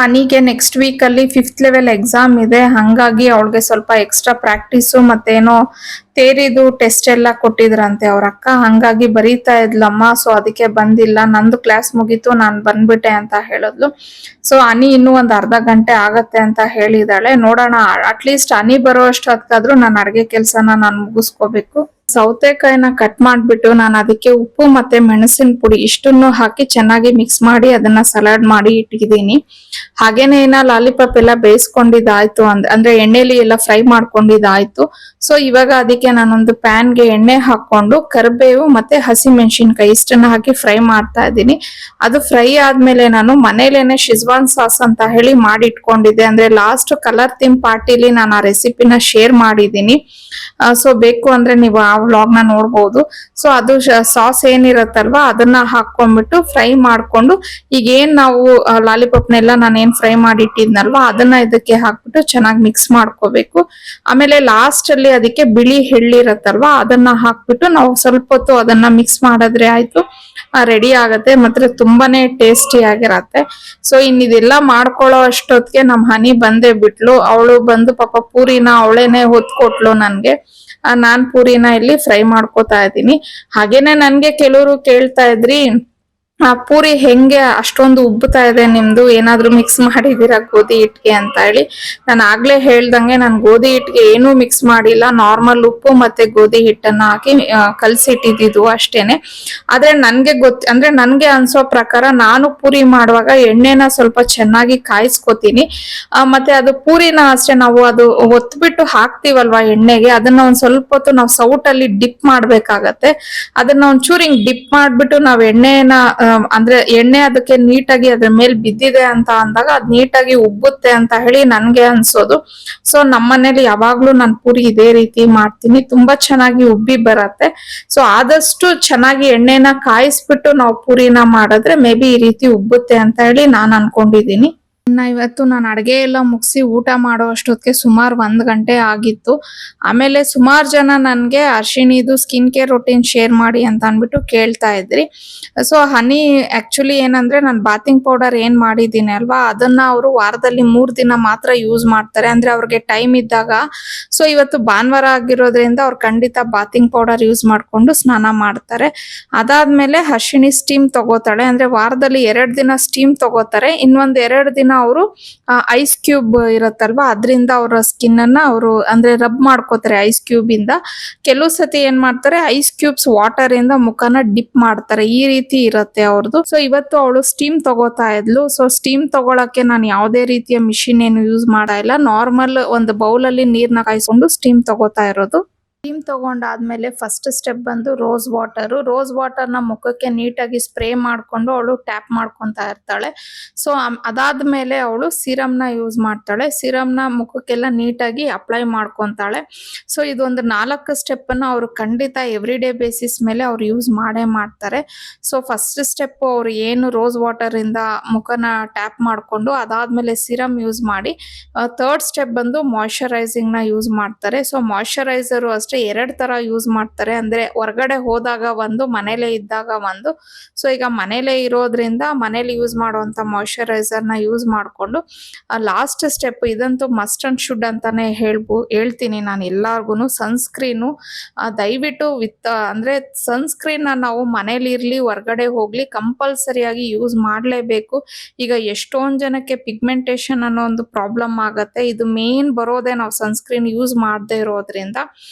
ಅನಿಗೆ ನೆಕ್ಸ್ಟ್ ವೀಕ್ ಅಲ್ಲಿ 5th ಲೆವೆಲ್ ಎಕ್ಸಾಮ್ ಇದೆ, ಹಂಗಾಗಿ ಅವಳಿಗೆ ಸ್ವಲ್ಪ ಎಕ್ಸ್ಟ್ರಾ ಪ್ರಾಕ್ಟೀಸು ಮತ್ತೇನೋ ತೇರಿದು ಟೆಸ್ಟ್ ಎಲ್ಲ ಕೊಟ್ಟಿದ್ರಂತೆ ಅವ್ರ ಅಕ್ಕ, ಹಂಗಾಗಿ ಬರೀತಾ ಇದ್ಲಮ್ಮ. ಸೊ ಅದಕ್ಕೆ ಬಂದಿಲ್ಲ, ನಂದು ಕ್ಲಾಸ್ ಮುಗೀತು ನಾನು ಬಂದ್ಬಿಟ್ಟೆ ಅಂತ ಹೇಳಿದ್ಲು. ಸೊ ಅನಿ ಇನ್ನೂ ಒಂದ್ ಅರ್ಧ ಗಂಟೆ ಆಗತ್ತೆ ಅಂತ ಹೇಳಿದಾಳೆ. ನೋಡೋಣ, ಅಟ್ಲೀಸ್ಟ್ ಅನಿ ಬರೋ ಅಷ್ಟೊತ್ತಾದ್ರೂ ನಾನು ಅಡ್ಗೆ ಕೆಲ್ಸನ ನಾನು ಮುಗಿಸ್ಕೋಬೇಕು. ಸೌತೆಕಾಯಿನ ಕಟ್ ಮಾಡ್ಬಿಟ್ಟು ನಾನು ಅದಕ್ಕೆ ಉಪ್ಪು ಮತ್ತೆ ಮೆಣಸಿನ ಪುಡಿ ಇಷ್ಟನ್ನು ಹಾಕಿ ಚೆನ್ನಾಗಿ ಮಿಕ್ಸ್ ಮಾಡಿ ಅದನ್ನ ಸಲಾಡ್ ಮಾಡಿ ಇಟ್ಟಿದ್ದೀನಿ. ಹಾಗೇನೆ ಲಾಲಿಪಾಪ್ ಎಲ್ಲ ಬೇಯಿಸ್ಕೊಂಡಿದ್ದಾಯ್ತು, ಅಂದ್ರೆ ಎಣ್ಣೆಲಿ ಎಲ್ಲ ಫ್ರೈ ಮಾಡ್ಕೊಂಡಿದ್ದಾಯ್ತು. ಸೊ ಇವಾಗ ಅದಕ್ಕೆ ನಾನೊಂದು ಪ್ಯಾನ್ಗೆ ಎಣ್ಣೆ ಹಾಕೊಂಡು ಕರಿಬೇವು ಮತ್ತೆ ಹಸಿ ಮೆಣಸಿನ್ಕಾಯಿ ಇಷ್ಟನ್ನ ಹಾಕಿ ಫ್ರೈ ಮಾಡ್ತಾ ಇದ್ದೀನಿ. ಅದು ಫ್ರೈ ಆದ್ಮೇಲೆ ನಾನು ಮನೇಲೇನೆ ಶಿಜ್ವಾನ್ ಸಾಸ್ ಅಂತ ಹೇಳಿ ಮಾಡಿ ಇಟ್ಕೊಂಡಿದ್ದೆ. ಅಂದ್ರೆ ಲಾಸ್ಟ್ ಕಲರ್ ಥೀಮ್ ಪಾರ್ಟಿಲಿ ನಾನು ಆ ರೆಸಿಪಿನ ಶೇರ್ ಮಾಡಿದ್ದೀನಿ. ಸೊ ಬೇಕು ಅಂದ್ರೆ ನೀವು ಆ ವ್ಲಾಗ್ ನ ನೋಡ್ಬೋದು. ಸೊ ಅದು ಸಾಸ್ ಏನಿರತ್ತಲ್ವಾ ಅದನ್ನ ಹಾಕೊಂಡ್ಬಿಟ್ಟು ಫ್ರೈ ಮಾಡ್ಕೊಂಡು, ಈಗ ಏನ್ ನಾವು ಲಾಲಿಪಾಪ್ನೆಲ್ಲ ನಾನು ಏನ್ ಫ್ರೈ ಮಾಡಿ ಇಟ್ಟಿದ್ನಲ್ವಾ ಅದನ್ನ ಇದಕ್ಕೆ ಹಾಕ್ಬಿಟ್ಟು ಚೆನ್ನಾಗಿ ಮಿಕ್ಸ್ ಮಾಡ್ಕೋಬೇಕು. ಆಮೇಲೆ ಲಾಸ್ಟ್ ಅಲ್ಲಿ ಅದಕ್ಕೆ ಬಿಳಿ ಎಳ್ಳಿರತ್ತಲ್ವಾ ಅದನ್ನ ಹಾಕ್ಬಿಟ್ಟು ನಾವು ಸ್ವಲ್ಪ ಹೊತ್ತು ಅದನ್ನ ಮಿಕ್ಸ್ ಮಾಡಿದ್ರೆ ಆಯ್ತು, ರೆಡಿ ಆಗತ್ತೆ. ಮತ್ತೆ ತುಂಬಾನೇ ಟೇಸ್ಟಿ ಆಗಿರತ್ತೆ. ಸೊ ಇದೆಲ್ಲ ಮಾಡ್ಕೊಳ್ಳೋ ಅಷ್ಟೊತ್ತಿಗೆ ನಮ್ ಹನಿ ಬಂದೇ ಬಿಟ್ಲು. ಅವಳು ಬಂದು ಪಾಪ ಪೂರಿನ ಅವಳೇನೆ ಹೊತ್ಕೊಟ್ಲು ನನ್ಗೆ. ನಾನ್ ಪೂರಿನ ಇಲ್ಲಿ ಫ್ರೈ ಮಾಡ್ಕೋತಾ ಇದ್ದೀನಿ. ಹಾಗೇನೆ ನನ್ಗೆ ಕೆಲವರು ಕೇಳ್ತಾ ಇದ್ರಿ, ಪೂರಿ ಹೆಂಗೆ ಅಷ್ಟೊಂದು ಉಬ್ಬುತ್ತಾ ಇದೆ ನಿಮ್ದು, ಏನಾದ್ರೂ ಮಿಕ್ಸ್ ಮಾಡಿದೀರಾ ಗೋಧಿ ಹಿಟ್ಗೆ ಅಂತ ಹೇಳಿ. ನಾನು ಆಗ್ಲೇ ಹೇಳ್ದಂಗೆ ನಾನು ಗೋಧಿ ಹಿಟ್ಗೆ ಏನೂ ಮಿಕ್ಸ್ ಮಾಡಿಲ್ಲ, ನಾರ್ಮಲ್ ಉಪ್ಪು ಮತ್ತೆ ಗೋಧಿ ಹಿಟ್ಟನ್ನ ಹಾಕಿ ಕಲ್ಸಿಟ್ಟಿದ್ದು ಅಷ್ಟೇನೆ. ಆದ್ರೆ ನನ್ಗೆ ಅನ್ಸೋ ಪ್ರಕಾರ ನಾನು ಪೂರಿ ಮಾಡುವಾಗ ಎಣ್ಣೆನ ಸ್ವಲ್ಪ ಚೆನ್ನಾಗಿ ಕಾಯಿಸ್ಕೊತೀನಿ. ಮತ್ತೆ ಅದು ಪೂರಿನ ಅಷ್ಟೇ ನಾವು ಅದು ಒತ್ಬಿಟ್ಟು ಹಾಕ್ತಿವಲ್ವಾ ಎಣ್ಣೆಗೆ, ಅದನ್ನ ಒಂದ್ ಸ್ವಲ್ಪ ಹೊತ್ತು ನಾವು ಸೌಟಲ್ಲಿ ಡಿಪ್ ಮಾಡ್ಬೇಕಾಗತ್ತೆ. ಅದನ್ನ ಒಂಚೂರು ಹಿಂಗ್ ಡಿಪ್ ಮಾಡ್ಬಿಟ್ಟು ನಾವ್ ಎಣ್ಣೆನ ಅಂದ್ರೆ ಎಣ್ಣೆ ಅದಕ್ಕೆ ನೀಟಾಗಿ ಅದ್ರ ಮೇಲೆ ಬಿದ್ದಿದೆ ಅಂತ ಅಂದಾಗ ಅದ್ ನೀಟಾಗಿ ಉಬ್ಬುತ್ತೆ ಅಂತ ಹೇಳಿ ನನ್ಗೆ ಅನ್ಸೋದು. ಸೊ ನಮ್ಮನೇಲಿ ಯಾವಾಗ್ಲೂ ನಾನು ಪೂರಿ ಇದೇ ರೀತಿ ಮಾಡ್ತೀನಿ, ತುಂಬಾ ಚೆನ್ನಾಗಿ ಉಬ್ಬಿ ಬರತ್ತೆ. ಸೊ ಆದಷ್ಟು ಚೆನ್ನಾಗಿ ಎಣ್ಣೆನ ಕಾಯಿಸ್ಬಿಟ್ಟು ನಾವು ಪೂರಿನ ಮಾಡಿದ್ರೆ ಮೇ ಬಿ ಈ ರೀತಿ ಉಬ್ಬುತ್ತೆ ಅಂತ ಹೇಳಿ ನಾನ್ ಅನ್ಕೊಂಡಿದೀನಿ. ಇವತ್ತು ನಾನು ಅಡ್ಗೆ ಎಲ್ಲ ಮುಗಿಸಿ ಊಟ ಮಾಡೋ ಅಷ್ಟೊತ್ತಿಗೆ ಸುಮಾರು 1 ಗಂಟೆ ಆಗಿತ್ತು. ಆಮೇಲೆ ಸುಮಾರು ಜನ ನನ್ಗೆ ಅರ್ಶಿಣಿದು ಸ್ಕಿನ್ ಕೇರ್ ರೊಟೀನ್ ಶೇರ್ ಮಾಡಿ ಅಂತ ಅನ್ಬಿಟ್ಟು ಕೇಳ್ತಾ ಇದ್ರಿ. ಸೊ ಹನಿ ಆಕ್ಚುಲಿ ಏನಂದ್ರೆ ನಾನು ಬಾತಿಂಗ್ ಪೌಡರ್ ಏನ್ ಮಾಡಿದ್ದೀನಿ ಅಲ್ವಾ ಅದನ್ನ ಅವರು ವಾರದಲ್ಲಿ 3 ದಿನ ಮಾತ್ರ ಯೂಸ್ ಮಾಡ್ತಾರೆ, ಅಂದ್ರೆ ಅವ್ರಿಗೆ ಟೈಮ್ ಇದ್ದಾಗ. ಸೊ ಇವತ್ತು ಭಾನುವಾರ ಆಗಿರೋದ್ರಿಂದ ಅವ್ರು ಖಂಡಿತ ಬಾತಿಂಗ್ ಪೌಡರ್ ಯೂಸ್ ಮಾಡ್ಕೊಂಡು ಸ್ನಾನ ಮಾಡ್ತಾರೆ. ಅದಾದ್ಮೇಲೆ ಅರ್ಶಿಣಿ ಸ್ಟೀಮ್ ತಗೋತಾಳೆ, ಅಂದ್ರೆ ವಾರದಲ್ಲಿ 2 ದಿನ ಸ್ಟೀಮ್ ತಗೋತಾರೆ. ಇನ್ನೊಂದ್ 2 ದಿನ ಅವರು ಐಸ್ ಕ್ಯೂಬ್ ಇರತ್ತಲ್ವಾ ಅದರಿಂದ ಅವರ ಸ್ಕಿನ್ ಅನ್ನ ಅವರು ಅಂದ್ರೆ ರಬ್ ಮಾಡ್ಕೋತಾರೆ ಐಸ್ ಕ್ಯೂಬ್ ಇಂದ. ಕೆಲವು ಸತಿ ಏನ್ ಮಾಡ್ತಾರೆ ಐಸ್ ಕ್ಯೂಬ್ಸ್ ವಾಟರ್ ಇಂದ ಮುಖನ ಡಿಪ್ ಮಾಡ್ತಾರೆ, ಈ ರೀತಿ ಇರತ್ತೆ ಅವ್ರದ್ದು. ಸೊ ಇವತ್ತು ಅವಳು ಸ್ಟೀಮ್ ತಗೋತಾ ಇದ್ಲು. ಸೊ ಸ್ಟೀಮ್ ತಗೊಳಕ್ಕೆ ನಾನು ಯಾವುದೇ ರೀತಿಯ ಮಿಷಿನ್ ಏನು ಯೂಸ್ ಮಾಡಾ ಇಲ್ಲ, ನಾರ್ಮಲ್ ಒಂದು ಬೌಲ್ ಅಲ್ಲಿ ನೀರ್ನ ಕಾಯಿಸ್ಕೊಂಡು ಸ್ಟೀಮ್ ತಗೋತಾ ಇರೋದು. ಕ್ರೀಮ್ ತೊಗೊಂಡಾದ್ಮೇಲೆ ಫಸ್ಟ್ ಸ್ಟೆಪ್ ಬಂದು ರೋಸ್ ವಾಟರ್ನ ಮುಖಕ್ಕೆ ನೀಟಾಗಿ ಸ್ಪ್ರೇ ಮಾಡಿಕೊಂಡು ಅವಳು ಟ್ಯಾಪ್ ಮಾಡ್ಕೊತಾ ಇರ್ತಾಳೆ. ಸೊ ಅದಾದ್ಮೇಲೆ ಅವಳು ಸಿರಮ್ನ ಯೂಸ್ ಮಾಡ್ತಾಳೆ. ಸಿರಮ್ನ ಮುಖಕ್ಕೆಲ್ಲ ನೀಟಾಗಿ ಅಪ್ಲೈ ಮಾಡ್ಕೊತಾಳೆ. ಸೊ ಇದೊಂದು 4 ಸ್ಟೆಪ್ಪನ್ನು ಅವರು ಖಂಡಿತ ಎವ್ರಿ ಡೇ ಬೇಸಿಸ್ ಮೇಲೆ ಅವ್ರು ಯೂಸ್ ಮಾಡೇ ಮಾಡ್ತಾರೆ. ಸೊ ಫಸ್ಟ್ ಸ್ಟೆಪ್ ಅವರು ಏನು ರೋಸ್ ವಾಟರಿಂದ ಮುಖನ ಟ್ಯಾಪ್ ಮಾಡಿಕೊಂಡು ಅದಾದ್ಮೇಲೆ ಸಿರಮ್ ಯೂಸ್ ಮಾಡಿ, ಥರ್ಡ್ ಸ್ಟೆಪ್ ಬಂದು ಮಾಯಶ್ಚರೈಸಿಂಗ್ನ ಯೂಸ್ ಮಾಡ್ತಾರೆ. ಸೊ ಮಾಯಶ್ಚರೈಸರು ಅಷ್ಟೇ 2 ತರ ಯೂಸ್ ಮಾಡ್ತಾರೆ. ಅಂದ್ರೆ ಹೊರಗಡೆ ಹೋದಾಗ ಒಂದು, ಮನೇಲೆ ಇದ್ದಾಗ ಒಂದು. ಸೊ ಈಗ ಮನೇಲೆ ಇರೋದ್ರಿಂದ ಮನೇಲಿ ಯೂಸ್ ಮಾಡುವಂತ ಮಾಯಶ್ಚರೈಸರ್ನ ಯೂಸ್ ಮಾಡಿಕೊಂಡು ಲಾಸ್ಟ್ ಸ್ಟೆಪ್ ಇದಂತೂ ಮಸ್ಟ್ ಅಂಡ್ ಶುಡ್ ಅಂತಾನೆ ಹೇಳ್ತೀನಿ ನಾನು ಎಲ್ಲಾರ್ಗು. ಸನ್ಸ್ಕ್ರೀನು ದಯವಿಟ್ಟು ಅಂದ್ರೆ ಸನ್ಸ್ಕ್ರೀನ್ ನಾವು ಮನೇಲಿ ಇರ್ಲಿ ಹೊರಗಡೆ ಹೋಗ್ಲಿ ಕಂಪಲ್ಸರಿಯಾಗಿ ಯೂಸ್ ಮಾಡಲೇಬೇಕು. ಈಗ ಎಷ್ಟೊಂದು ಜನಕ್ಕೆ ಪಿಗ್ಮೆಂಟೇಶನ್ ಅನ್ನೋ ಒಂದು ಪ್ರಾಬ್ಲಮ್ ಆಗತ್ತೆ. ಇದು ಮೇನ್ ಬರೋದೇ ನಾವು ಸನ್ಸ್ಕ್ರೀನ್ ಯೂಸ್ ಮಾಡದೇ ಇರೋದ್ರಿಂದ.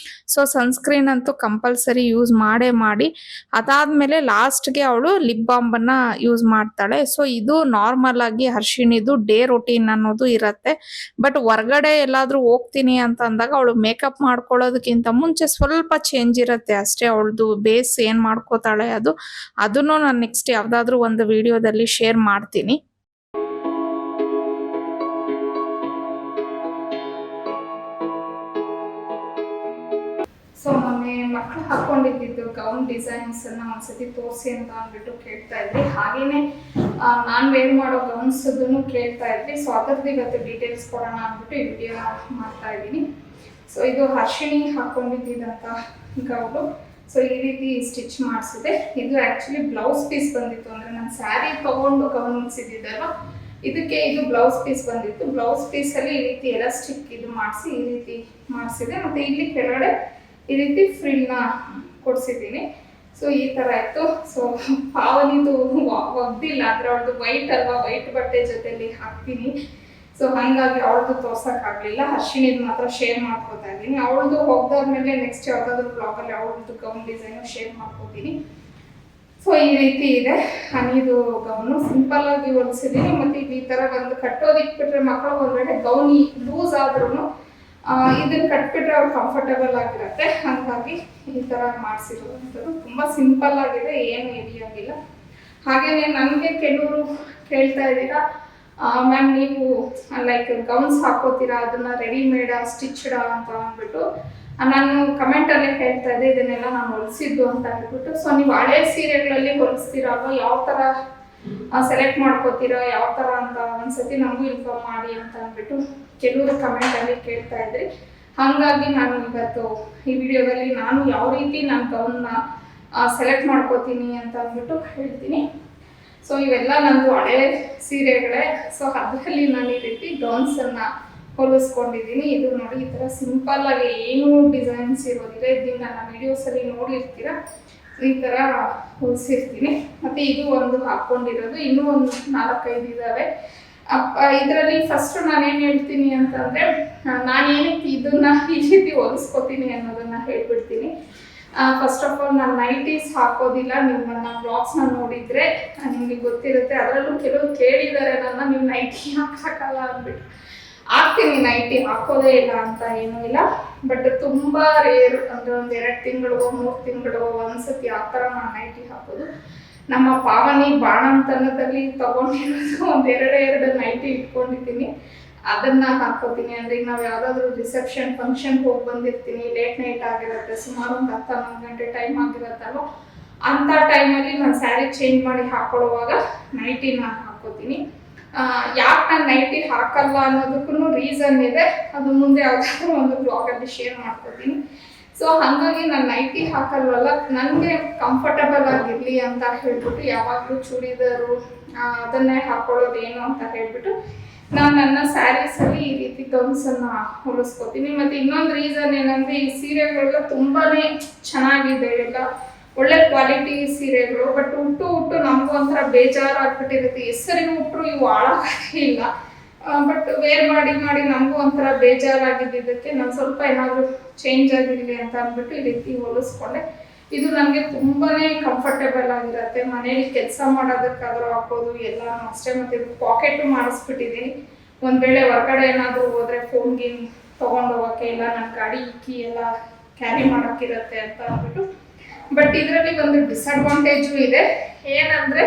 ಸೊ ಸನ್ಸ್ಕ್ರೀನ್ ಅಂತೂ ಕಂಪಲ್ಸರಿ ಯೂಸ್ ಮಾಡಿ ಅದಾದ್ಮೇಲೆ ಲಾಸ್ಟ್ಗೆ ಅವಳು ಲಿಪ್ ಬಾಂಬನ್ನ ಯೂಸ್ ಮಾಡ್ತಾಳೆ. ಸೊ ಇದು ನಾರ್ಮಲ್ ಆಗಿ ಹರ್ಷಿಣಿದು ಡೇ ರೊಟೀನ್ ಅನ್ನೋದು ಇರತ್ತೆ. ಬಟ್ ಹೊರಗಡೆ ಎಲ್ಲಾದ್ರೂ ಹೋಗ್ತೀನಿ ಅಂತ ಅಂದಾಗ ಅವಳು ಮೇಕಪ್ ಮಾಡ್ಕೊಳ್ಳೋದಕ್ಕಿಂತ ಮುಂಚೆ ಸ್ವಲ್ಪ ಚೇಂಜ್ ಇರುತ್ತೆ ಅಷ್ಟೇ. ಅವಳದು ಬೇಸ್ ಏನ್ ಮಾಡ್ಕೋತಾಳೆ ಅದನ್ನು ನಾನು ನೆಕ್ಸ್ಟ್ ಯಾವ್ದಾದ್ರು ಒಂದು ವಿಡಿಯೋದಲ್ಲಿ ಶೇರ್ ಮಾಡ್ತೀನಿ. ಸೊ ಮೊನ್ನೆ ಮಕ್ಕಳು ಹಾಕೊಂಡಿದ್ದು ಗೌನ್ ಡಿಸೈನ್ಸ್ ಅನ್ನ ಒಂದ್ಸತಿ ತೋರಿಸಿ ಅಂತ ಅಂದ್ಬಿಟ್ಟು ಕೇಳ್ತಾ ಇದ್ರಿ. ಹಾಗೇನೆ ನಾನು ವೇರ್ ಮಾಡೋ ಗೌನ್ಸ್ ಕೇಳ್ತಾ ಇದ್ರಿ. ಸೊ ಅದರದ್ದು ಇವತ್ತು ಡೀಟೇಲ್ಸ್ ಕೊಡೋಣ ಅಂದ್ಬಿಟ್ಟು ಈ ವಿಡಿಯೋ ಮಾಡ್ತಾ ಇದ್ದೀನಿ. ಸೊ ಇದು ಹರ್ಷಿಣಿ ಹಾಕೊಂಡಿದ್ದಂತ ಗೌನು. ಸೊ ಈ ರೀತಿ ಸ್ಟಿಚ್ ಮಾಡಿಸಿದೆ. ಇದು ಆ್ಯಕ್ಚುಲಿ ಬ್ಲೌಸ್ ಪೀಸ್ ಬಂದಿತ್ತು. ಅಂದರೆ ನಾನು ಸ್ಯಾರಿ ತೊಗೊಂಡು ಗೌನ್ ಮುಗಿಸಿದ್ದಲ್ವ, ಇದಕ್ಕೆ ಇದು ಬ್ಲೌಸ್ ಪೀಸ್ ಬಂದಿತ್ತು. ಬ್ಲೌಸ್ ಪೀಸಲ್ಲಿ ಈ ರೀತಿ ಎಲಾಸ್ಟಿಕ್ ಇದು ಮಾಡಿಸಿ ಈ ರೀತಿ ಮಾಡಿಸಿದೆ. ಮತ್ತು ಇಲ್ಲಿ ಕೆಳಗಡೆ ಈ ರೀತಿ ಫ್ರಿಲ್ನ ಕೊಡಿಸಿದ್ದೀನಿ. ಸೊ ಈ ಥರ ಇತ್ತು. ಸೊ ಪಾವನಿದು ಒಗ್ದಿಲ್ಲ, ಅಂದರೆ ಅವಳದು ವೈಟ್ ಅಲ್ವಾ, ವೈಟ್ ಬಟ್ಟೆ ಜೊತೆಲಿ ಹಾಕ್ತೀನಿ. ಸೊ ಹಾಗಾಗಿ ಅವಳದು ತೋರ್ಸೋಕ್ಕಾಗಲಿಲ್ಲ. ಹರ್ಷಿಣಿದು ಮಾತ್ರ ಶೇರ್ ಮಾಡ್ಕೋತಾ ಇದ್ದೀನಿ. ಅವಳದು ಹೋಗ್ದಾದ್ಮೇಲೆ ನೆಕ್ಸ್ಟ್ ಯಾವುದಾದ್ರೂ ಬ್ಲಾಗಲ್ಲಿ ಅವಳದು ಗೌನ್ ಡಿಸೈನು ಶೇರ್ ಮಾಡ್ಕೋತೀನಿ. ಸೊ ಈ ರೀತಿ ಇದೆ ಹನಿದು ಗೌನು. ಸಿಂಪಲ್ ಆಗಿ ಹೊಲಿಸಿದ್ದೀನಿ. ಮತ್ತು ಈ ಥರ ಒಂದು ಕಟ್ಟೋದಿಕ್ಬಿಟ್ರೆ ಮಕ್ಕಳು ಒಂದ್ವೇಳೆ ಗೌನಿ ಲೂಸ್ ಆದ್ರೂ ಇದನ್ನು ಕಟ್ಬಿಟ್ರೆ ಅವ್ರು ಕಂಫರ್ಟಬಲ್ ಆಗಿರುತ್ತೆ. ಹಾಗಾಗಿ ಈ ಥರ ಮಾಡಿಸಿರುವಂಥದ್ದು ತುಂಬ ಸಿಂಪಲ್ ಆಗಿದೆ, ಏನು ಹೆವಿ ಆಗಿಲ್ಲ. ಹಾಗೆಯೇ ನನಗೆ ಕೆಲವರು ಕೇಳ್ತಾ ಇದ್ದೀರಾ, ಮ್ಯಾಮ್ ನೀವು ಲೈಕ್ ಗೌನ್ಸ್ ಹಾಕೋತೀರಾ, ಅದನ್ನು ರೆಡಿಮೇಡಾ ಸ್ಟಿಚ್ಡಾ ಅಂತ ಅಂದ್ಬಿಟ್ಟು ನಾನು ಕಮೆಂಟಲ್ಲೇ ಹೇಳ್ತಾ ಇದ್ದೆ. ಇದನ್ನೆಲ್ಲ ನಾನು ಹೊಲಿಸಿದ್ದು ಅಂತ ಹೇಳ್ಬಿಟ್ಟು. ಸೊ ನೀವು ಹಳೆ ಸೀರೆಗಳಲ್ಲಿ ಹೊಲಿಸ್ತೀರಾಗ ಯಾವ ಥರ ಸೆಲೆಕ್ಟ್ ಮಾಡ್ಕೋತೀರಾ, ಯಾವ ಥರ ಅಂತ ಒಂದ್ಸತಿ ನಮಗೂ ಇನ್ಫಾರ್ಮ್ ಮಾಡಿ ಅಂತ ಅಂದ್ಬಿಟ್ಟು ಕೆಲವರು ಕಮೆಂಟಲ್ಲಿ ಕೇಳ್ತಾ ಇದ್ರಿ. ಹಾಗಾಗಿ ನಾನು ಇವತ್ತು ಈ ವಿಡಿಯೋದಲ್ಲಿ ನಾನು ಯಾವ ರೀತಿ ನಾನು ಗೌನ್ನ ಸೆಲೆಕ್ಟ್ ಮಾಡ್ಕೋತೀನಿ ಅಂತ ಅಂದ್ಬಿಟ್ಟು ಹೇಳ್ತೀನಿ. ಸೊ ಇವೆಲ್ಲ ನಂದು ಹಳೆ ಸೀರೆಗಳೇ. ಸೊ ಅದರಲ್ಲಿ ನಾನು ಈ ರೀತಿ ಗೌನ್ಸನ್ನು ಹೊಲಿಸ್ಕೊಂಡಿದ್ದೀನಿ. ಇದು ನೋಡಿ ಈ ಥರ ಸಿಂಪಲ್ ಆಗಿ ಏನೂ ಡಿಸೈನ್ಸ್ ಇರೋದಿಲ್ಲ. ಇದನ್ನ ನಾನು ವಿಡಿಯೋಸಲ್ಲಿ ನೋಡಿರ್ತೀರ, ಈ ಥರ ಹೊಲಿಸಿರ್ತೀನಿ. ಮತ್ತು ಇದು ಒಂದು ಹಾಕ್ಕೊಂಡಿರೋದು, ಇನ್ನೂ ಒಂದು 4-5 ಇದ್ದಾವೆ. ಇದರಲ್ಲಿ ಫಸ್ಟ್ ನಾನೇನು ಹೇಳ್ತೀನಿ ಅಂತಂದರೆ, ನಾನು ಏನಕ್ಕೆ ಇದನ್ನು ಈ ರೀತಿ ಹೊಲಿಸ್ಕೊತೀನಿ ಅನ್ನೋದನ್ನು ಹೇಳ್ಬಿಡ್ತೀನಿ. ಫಸ್ಟ್ ಆಫ್ ಆಲ್ ನಾನು ನೈಟೀಸ್ ಹಾಕೋದಿಲ್ಲ. ನೀವು ನನ್ನ ಬ್ಲಾಗ್ಸ್ನ ನೋಡಿದರೆ ನಿಮಗೆ ಗೊತ್ತಿರುತ್ತೆ. ಅದರಲ್ಲೂ ಕೆಲವರು ಕೇಳಿದ್ದಾರೆ ನೀವು ನೈಟಿ ಹಾಕೋಕ್ಕಲ್ಲ ಅಂದ್ಬಿಟ್ಟು. ಹಾಕ್ತೀನಿ, ನೈಟಿ ಹಾಕೋದೇ ಇಲ್ಲ ಅಂತ ಏನೂ ಇಲ್ಲ. ಬಟ್ ತುಂಬ ರೇರ್, ಅಂದರೆ ಒಂದು 2 ತಿಂಗಳಿಗೋ 3 ತಿಂಗಳಿಗೋ ಒಂದ್ಸತಿ ಆ ಥರ ನಾನು ನೈಟಿ ಹಾಕೋದು. ನಮ್ಮ ಪಾವನಿ ಬಾಣಂತನದಲ್ಲಿ ತೊಗೊಂಡಿರೋದು ಒಂದು 2 ನೈಟಿ ಇಟ್ಕೊಂಡಿದ್ದೀನಿ. ಅದನ್ನು ಹಾಕೋತೀನಿ. ಅಂದರೆ ಈಗ ನಾವು ಯಾವುದಾದ್ರೂ ರಿಸೆಪ್ಷನ್ ಫಂಕ್ಷನ್ಗೆ ಹೋಗಿ ಬಂದಿರ್ತೀನಿ, ಲೇಟ್ ನೈಟ್ ಆಗಿರುತ್ತೆ, ಸುಮಾರು ಒಂದು 10-11 ಗಂಟೆ ಟೈಮ್ ಆಗಿರುತ್ತಲ್ವ, ಅಂಥ ಟೈಮಲ್ಲಿ ನಾನು ಸ್ಯಾರಿ ಚೇಂಜ್ ಮಾಡಿ ಹಾಕೊಳ್ಳುವಾಗ ನೈಟಿನ ಹಾಕೋತೀನಿ. ಯಾಕೆ ನಾನು ನೈಟಿ ಹಾಕಲ್ಲ ಅನ್ನೋದಕ್ಕೂ ರೀಸನ್ ಇದೆ. ಅದು ಮುಂದೆ ಯಾವುದಾದ್ರೂ ಒಂದು ಬ್ಲಾಗಲ್ಲಿ ಶೇರ್ ಮಾಡ್ಕೋತೀನಿ. ಸೊ ಹಾಗಾಗಿ ನಾನು ನೈಟಿ ಹಾಕಲ್ವಲ್ಲ, ನನಗೆ ಕಂಫರ್ಟಬಲ್ ಆಗಿರಲಿ ಅಂತ ಹೇಳ್ಬಿಟ್ಟು ಯಾವಾಗಲೂ ಚೂಡಿದಾರು ಅದನ್ನೇ ಹಾಕೊಳ್ಳೋದು ಏನು ಅಂತ ಹೇಳ್ಬಿಟ್ಟು ನಾನು ನನ್ನ ಸ್ಯಾರೀಸಲ್ಲಿ ಈ ರೀತಿ ಗೌನ್ಸನ್ನು ಹೊಲಿಸ್ಕೊತೀನಿ. ಮತ್ತು ಇನ್ನೊಂದು ರೀಸನ್ ಏನಂದರೆ, ಈ ಸೀರೆಗಳೆಲ್ಲ ತುಂಬಾ ಚೆನ್ನಾಗಿದೆ, ಎಲ್ಲ ಒಳ್ಳೆ ಕ್ವಾಲಿಟಿ ಸೀರೆಗಳು. ಬಟ್ ಉಟ್ಟು ನಮಗೂ ಒಂಥರ ಬೇಜಾರಾಗ್ಬಿಟ್ಟಿರುತ್ತೆ. ಹೆಸರಿಗೆ ಉಟ್ಟರು ಇವು ಹಾಳಾಗಿಲ್ಲ. ಬಟ್ ವೇರ್ ಮಾಡಿ ನಮಗೂ ಒಂಥರ ಬೇಜಾರಾಗಿದ್ದಕ್ಕೆ ನಾನು ಸ್ವಲ್ಪ ಏನಾದರೂ ಚೇಂಜ್ ಆಗಿರಲಿ ಅಂತ ಅಂದ್ಬಿಟ್ಟು ಈ ರೀತಿ ಹೊಲಿಸ್ಕೊಂಡೆ. ಇದು ನನಗೆ ತುಂಬಾ ಕಂಫರ್ಟೇಬಲ್ ಆಗಿರುತ್ತೆ. ಮನೇಲಿ ಕೆಲಸ ಮಾಡೋದಕ್ಕಾದ್ರೂ ಹಾಕೋದು ಎಲ್ಲನೂ ಅಷ್ಟೇ. ಮತ್ತು ಇದು ಪಾಕೆಟು ಮಾಡಿಸ್ಬಿಟ್ಟಿದ್ದೀನಿ. ಒಂದು ವೇಳೆ ಹೊರಗಡೆ ಏನಾದರೂ ಹೋದರೆ ಫೋನ್ ಗೇಮ್ ತೊಗೊಂಡು ಹೋಗೋಕ್ಕೆ, ಇಲ್ಲ ನನ್ನ ಗಾಡಿ ಕೀ ಎಲ್ಲ ಕ್ಯಾರಿ ಮಾಡೋಕ್ಕಿರುತ್ತೆ ಅಂತ ಅಂದ್ಬಿಟ್ಟು. ಬಟ್ ಇದರಲ್ಲಿ ಒಂದು ಡಿಸಡ್ವಾಂಟೇಜು ಇದೆ, ಏನಂದರೆ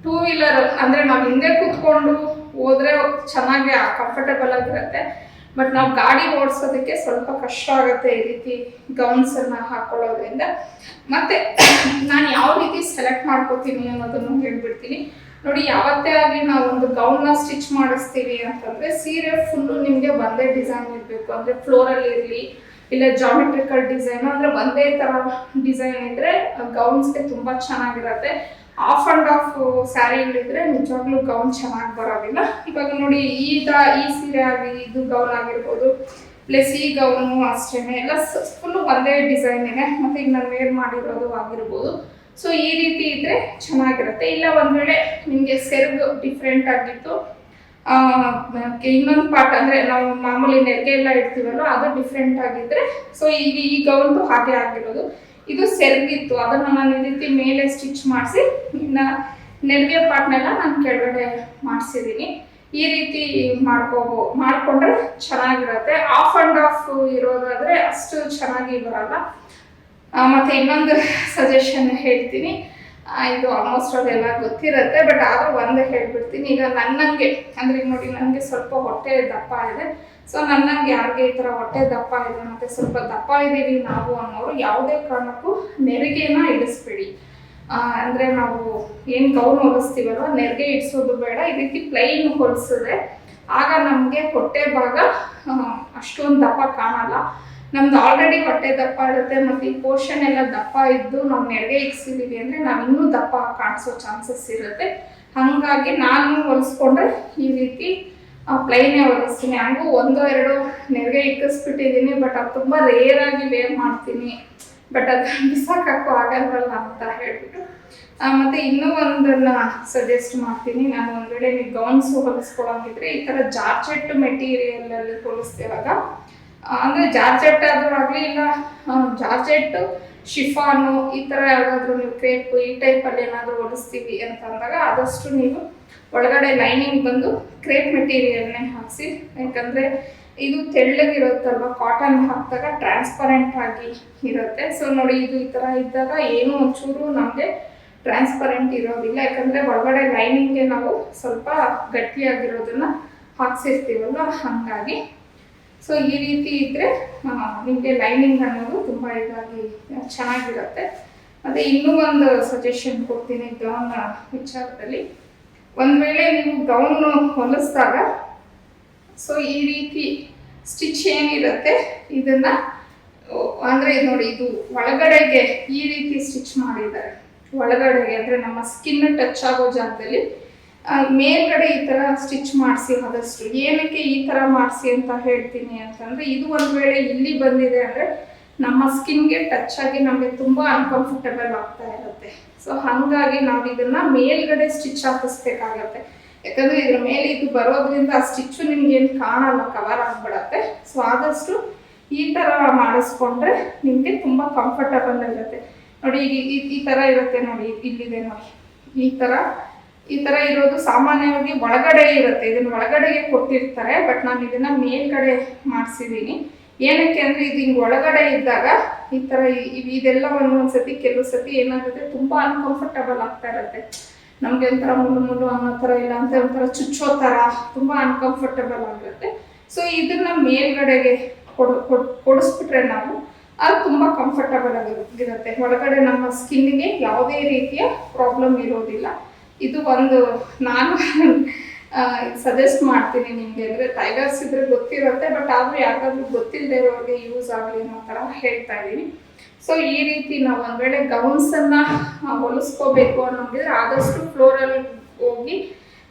ಟೂ ವೀಲರ್ ಅಂದರೆ ನಾವು ಹಿಂದೆ ಕೂತ್ಕೊಂಡು ಹೋದರೆ ಚೆನ್ನಾಗಿ ಕಂಫರ್ಟಬಲ್ ಆಗಿರುತ್ತೆ. ಬಟ್ ನಾವು ಗಾಡಿ ಓಡಿಸೋದಕ್ಕೆ ಸ್ವಲ್ಪ ಕಷ್ಟ ಆಗುತ್ತೆ ಈ ರೀತಿ ಗೌನ್ಸನ್ನು ಹಾಕೊಳ್ಳೋದ್ರಿಂದ. ಮತ್ತು ನಾನು ಯಾವ ರೀತಿ ಸೆಲೆಕ್ಟ್ ಮಾಡ್ಕೋತೀನಿ ಅನ್ನೋದನ್ನು ಹೇಳ್ಬಿಡ್ತೀನಿ ನೋಡಿ. ಯಾವತ್ತೇ ಆಗಲಿ ನಾವು ಒಂದು ಗೌನ್ನ ಸ್ಟಿಚ್ ಮಾಡಿಸ್ತೀವಿ ಅಂತಂದರೆ ಸೀರೆ ಫುಲ್ಲು ನಿಮಗೆ ಒಂದೇ ಡಿಸೈನ್ ಇರಬೇಕು. ಅಂದರೆ ಫ್ಲೋರಲ್ಲಿ ಇರಲಿ ಇಲ್ಲ ಜಾಮೆಟ್ರಿಕಲ್ ಡಿಸೈನ್, ಅಂದರೆ ಒಂದೇ ಥರ ಡಿಸೈನ್ ಇದ್ದರೆ ಗೌನ್ಸ್ಗೆ ತುಂಬ ಚೆನ್ನಾಗಿರುತ್ತೆ. ಆಫ್ ಆ್ಯಂಡ್ ಆಫ್ ಸ್ಯಾರಿಗಳಿದ್ರೆ ನಿಜವಾಗ್ಲೂ ಗೌನ್ ಚೆನ್ನಾಗಿ ಬರೋದಿಲ್ಲ. ಇವಾಗ ನೋಡಿ ಈ ಸೀರೆ ಆಗಲಿ ಇದು ಗೌನ್ ಆಗಿರ್ಬೋದು, ಪ್ಲಸ್ ಈ ಗೌನು ಅಷ್ಟೇ ಎಲ್ಲ ಫುಲ್ಲು ಒಂದೇ ಡಿಸೈನ್ ಇದೆ. ಮತ್ತು ಈಗ ನಾನು ವೇರ್ ಮಾಡಿರೋದು ಆಗಿರ್ಬೋದು. ಸೊ ಈ ರೀತಿ ಇದ್ದರೆ ಚೆನ್ನಾಗಿರುತ್ತೆ. ಇಲ್ಲ ಒಂದು ವೇಳೆ ನಿಮಗೆ ಸೆರಗು ಡಿಫ್ರೆಂಟ್ ಆಗಿತ್ತು, ಇನ್ನೊಂದು ಪಾರ್ಟ್ ಅಂದರೆ ನಾವು ಮಾಮೂಲಿ ನೆರಿಗೆ ಎಲ್ಲ ಇಡ್ತೀವಲ್ಲ ಅದು ಡಿಫ್ರೆಂಟ್ ಆಗಿದ್ದರೆ, ಸೊ ಈಗ ಈ ಗೌನ್ದು ಹಾಗೆ ಆಗಿರೋದು. ಇದು ಸೆರಗಿತ್ತು, ಅದನ್ನು ನಾನು ಈ ರೀತಿ ಮೇಲೆ ಸ್ಟಿಚ್ ಮಾಡಿಸಿ ಇನ್ನು ನೆರಿಗೆ ಪಾರ್ಟ್ನೆಲ್ಲ ನಾನು ಕೆಳಗಡೆ ಮಾಡಿಸಿದ್ದೀನಿ. ಈ ರೀತಿ ಮಾಡಿಕೊಂಡ್ರೆ ಚೆನ್ನಾಗಿರುತ್ತೆ. ಆಫ್ ಆ್ಯಂಡ್ ಆಫ್ ಇರೋದಾದರೆ ಅಷ್ಟು ಚೆನ್ನಾಗಿ ಬರಲ್ಲ. ಮತ್ತು ಇನ್ನೊಂದು ಸಜೆಷನ್ ಹೇಳ್ತೀನಿ, ಇದು ಆಲ್ಮೋಸ್ಟ್ ಅದೆಲ್ಲ ಗೊತ್ತಿರುತ್ತೆ, ಬಟ್ ಆದರೂ ಒಂದೇ ಹೇಳ್ಬಿಡ್ತೀನಿ. ಈಗ ನನ್ನಂಗೆ ಅಂದರೆ ಈಗ ನೋಡಿ ನನಗೆ ಸ್ವಲ್ಪ ಹೊಟ್ಟೆ ದಪ್ಪ ಇದೆ. ಸೊ ನನ್ನಂಗೆ ಯಾರಿಗೆ ಈ ಥರ ಹೊಟ್ಟೆ ದಪ್ಪ ಇದೆ ಮತ್ತು ಸ್ವಲ್ಪ ದಪ್ಪ ಇದ್ದೀವಿ ನಾವು ಅನ್ನೋರು ಯಾವುದೇ ಕಾರಣಕ್ಕೂ ನೆರಿಗೆನ ಇಡಿಸ್ಬೇಡಿ. ಅಂದರೆ ನಾವು ಏನು ಗೌನ್ ಹೊಲಿಸ್ತೀವಲ್ವ ನೆರಿಗೆ ಇಡಿಸೋದು ಬೇಡ. ಈ ರೀತಿ ಪ್ಲೈನ್ ಹೊಲಿಸಿದ್ರೆ ಆಗ ನಮಗೆ ಹೊಟ್ಟೆ ಭಾಗ ಅಷ್ಟೊಂದು ದಪ್ಪ ಕಾಣಲ್ಲ. ನಮ್ದು ಆಲ್ರೆಡಿ ಹೊಟ್ಟೆ ದಪ್ಪ ಇರುತ್ತೆ ಮತ್ತು ಈ ಪೋರ್ಷನ್ ಎಲ್ಲ ದಪ್ಪ ಇದ್ದು ನಾವು ನೆರಿಗೆ ಇಕ್ಸಿದ್ದೀವಿ ಅಂದರೆ ನಾವು ಇನ್ನೂ ದಪ್ಪ ಕಾಣಿಸೋ ಚಾನ್ಸಸ್ ಇರುತ್ತೆ. ಹಾಗಾಗಿ ನಾನು ಹೊಲಿಸ್ಕೊಂಡ್ರೆ ಈ ರೀತಿ ಪ್ಲೈನೇ ಹೊಲಿಸ್ತೀನಿ. ಹಂಗೂ ಒಂದೋ ಎರಡೋ ನೆರಿಗೆ ಇಕ್ಕಿಸ್ಬಿಟ್ಟಿದ್ದೀನಿ, ಬಟ್ ಅದು ತುಂಬ ರೇರಾಗಿ ವೇರ್ ಮಾಡ್ತೀನಿ. ಬಟ್ ಅದು ಬಿಸಾಕಕ್ಕೂ ಆಗಲ್ವಲ್ಲ ಅಂತ ಹೇಳ್ಬಿಟ್ಟು. ಮತ್ತು ಇನ್ನೂ ಒಂದನ್ನು ಸಜೆಸ್ಟ್ ಮಾಡ್ತೀನಿ, ನಾನು ಒಂದು ವೇಳೆ ನೀವು ಗೌನ್ಸು ಹೊಲಿಸ್ಕೊಳ್ಳೋಂಗಿದ್ರೆ ಈ ಥರ ಜಾರ್ಜೆಟ್ ಮೆಟೀರಿಯಲಲ್ಲಿ ಹೊಲಿಸ್ತಿವಾಗ, ಅಂದರೆ ಜಾರ್ಜೆಟ್ ಆದರೂ ಆಗಲಿ ಇಲ್ಲ ಜಾರ್ಜೆಟ್ಟು ಶಿಫಾನು ಈ ಥರ ಯಾವುದಾದ್ರೂ ನೀವು ಕ್ರೇಪು ಈ ಟೈಪಲ್ಲಿ ಏನಾದರೂ ಹೊಲಿಸ್ತೀವಿ ಅಂತಂದಾಗ ಆದಷ್ಟು ನೀವು ಒಳಗಡೆ ಲೈನಿಂಗ್ ಬಂದು ಕ್ರೇಪ್ ಮೆಟೀರಿಯಲ್ನೇ ಹಾಕಿಸಿ. ಯಾಕಂದರೆ ಇದು ತೆಳ್ಳಗಿರುತ್ತಲ್ವ, ಕಾಟನ್ ಹಾಕಿದಾಗ ಟ್ರಾನ್ಸ್ಪರೆಂಟ್ ಆಗಿ ಇರುತ್ತೆ. ಸೊ ನೋಡಿ ಇದು ಈ ಥರ ಇದ್ದಾಗ ಏನೂ ಒಂಚೂರು ನಮಗೆ ಟ್ರಾನ್ಸ್ಪರೆಂಟ್ ಇರೋದಿಲ್ಲ, ಯಾಕಂದರೆ ಒಳಗಡೆ ಲೈನಿಂಗ್ಗೆ ನಾವು ಸ್ವಲ್ಪ ಗಟ್ಟಿಯಾಗಿರೋದನ್ನು ಹಾಕ್ಸಿರ್ತೀವಲ್ವ, ಹಾಗಾಗಿ. ಸೊ ಈ ರೀತಿ ಇದ್ದರೆ ನಿಮಗೆ ಲೈನಿಂಗ್ ಅನ್ನೋದು ತುಂಬ ಇದಾಗಿ ಚೆನ್ನಾಗಿರುತ್ತೆ. ಮತ್ತು ಇನ್ನೂ ಒಂದು ಸಜೆಷನ್ ಕೊಡ್ತೀನಿ ಗೌನ್ ವಿಚಾರದಲ್ಲಿ. ಒಂದು ವೇಳೆ ನೀವು ಗೌನು ಹೊಲಿಸಿದಾಗ ಸೊ ಈ ರೀತಿ ಸ್ಟಿಚ್ ಏನಿರುತ್ತೆ ಇದನ್ನು ಅಂದರೆ ನೋಡಿ ಇದು ಒಳಗಡೆಗೆ ಈ ರೀತಿ ಸ್ಟಿಚ್ ಮಾಡಿದ್ದಾರೆ. ಒಳಗಡೆಗೆ ಅಂದರೆ ನಮ್ಮ ಸ್ಕಿನ್ ಟಚ್ ಆಗೋ ಜಾಗದಲ್ಲಿ ಮೇಲ್ಗಡೆ ಈ ಥರ ಸ್ಟಿಚ್ ಮಾಡಿಸಿ. ಆದಷ್ಟು ಏನಕ್ಕೆ ಈ ಥರ ಮಾಡಿಸಿ ಅಂತ ಹೇಳ್ತೀನಿ ಅಂತಂದರೆ, ಇದು ಒಂದು ವೇಳೆ ಇಲ್ಲಿ ಬಂದಿದೆ ಅಂದರೆ ನಮ್ಮ ಸ್ಕಿನ್ಗೆ ಟಚ್ ಆಗಿ ನಮಗೆ ತುಂಬ ಅನ್ಕಂಫರ್ಟಬಲ್ ಆಗ್ತಾ ಇರುತ್ತೆ. ಸೊ ಹಾಗಾಗಿ ನಾವು ಇದನ್ನು ಮೇಲ್ಗಡೆ ಸ್ಟಿಚ್ ಹಾಕಿಸ್ಬೇಕಾಗತ್ತೆ. ಯಾಕಂದರೆ ಇದ್ರ ಮೇಲೆ ಇದು ಬರೋದ್ರಿಂದ ಆ ಸ್ಟಿಚ್ಚು ನಿಮ್ಗೇನು ಕಾಣಲ್ಲ, ಕವರ್ ಆಗಿಬಿಡತ್ತೆ. ಸೊ ಆದಷ್ಟು ಈ ಥರ ಮಾಡಿಸ್ಕೊಂಡ್ರೆ ನಿಮಗೆ ತುಂಬ ಕಂಫರ್ಟಬಲ್ ಇರುತ್ತೆ. ನೋಡಿ ಈ ಥರ ಇರುತ್ತೆ ನೋಡಿ, ಇಲ್ಲಿದೆ ನೋಡಿ ಈ ಥರ ಇರೋದು ಸಾಮಾನ್ಯವಾಗಿ ಒಳಗಡೆ ಇರುತ್ತೆ. ಇದನ್ನು ಒಳಗಡೆಗೆ ಕೊಟ್ಟಿರ್ತಾರೆ, ಬಟ್ ನಾನು ಇದನ್ನು ಮೇಲ್ಗಡೆ ಮಾಡಿಸಿದ್ದೀನಿ. ಏನಕ್ಕೆ ಅಂದರೆ ಇದು ಹಿಂಗೆ ಒಳಗಡೆ ಇದ್ದಾಗ ಈ ಥರ ಇದೆಲ್ಲ ಒಂದೊಂದು ಸತಿ ಕೆಲವು ಸತಿ ಏನಾಗುತ್ತೆ ತುಂಬ ಅನ್ಕಂಫರ್ಟಬಲ್ ಆಗ್ತಾ ಇರುತ್ತೆ. ನಮಗೆ ಒಂಥರ ಮುಳ್ಳು ಅನ್ನೋ ಥರ, ಇಲ್ಲ ಅಂತ ಒಂಥರ ಚುಚ್ಚೋ ಥರ ತುಂಬ ಅನ್ಕಂಫರ್ಟಬಲ್ ಆಗಿರುತ್ತೆ. ಸೊ ಇದನ್ನು ಮೇಲ್ಗಡೆಗೆ ಕೊಡಿಸ್ಬಿಟ್ರೆ ನಾವು ಅದು ತುಂಬ ಕಂಫರ್ಟಬಲ್ ಆಗಿರುತ್ತೆ. ಒಳಗಡೆ ನಮ್ಮ ಸ್ಕಿನ್ನಿಗೆ ಯಾವುದೇ ರೀತಿಯ ಪ್ರಾಬ್ಲಮ್ ಇರೋದಿಲ್ಲ. ಇದು ಒಂದು ನಾನು ಸಜೆಸ್ಟ್ ಮಾಡ್ತೀನಿ ನಿಮಗೆ. ಅಂದರೆ ಟೈಲರ್ಸ್ ಇದ್ರೆ ಗೊತ್ತಿರುತ್ತೆ, ಬಟ್ ಆದರೂ ಯಾಕಾದರೂ ಗೊತ್ತಿಲ್ಲದೆ ಇರೋರಿಗೆ ಯೂಸ್ ಆಗಲಿ ಅನ್ನೋ ಥರ ಹೇಳ್ತಾ ಇದ್ದೀನಿ. ಸೊ ಈ ರೀತಿ ನಾವು ಒಂದು ವೇಳೆ ಗೌನ್ಸನ್ನು ಹೊಲಿಸ್ಕೋಬೇಕು ಅನ್ನೋಂಗಿದ್ರೆ ಆದಷ್ಟು ಫ್ಲೋರಲ್ಲಿ ಹೋಗಿ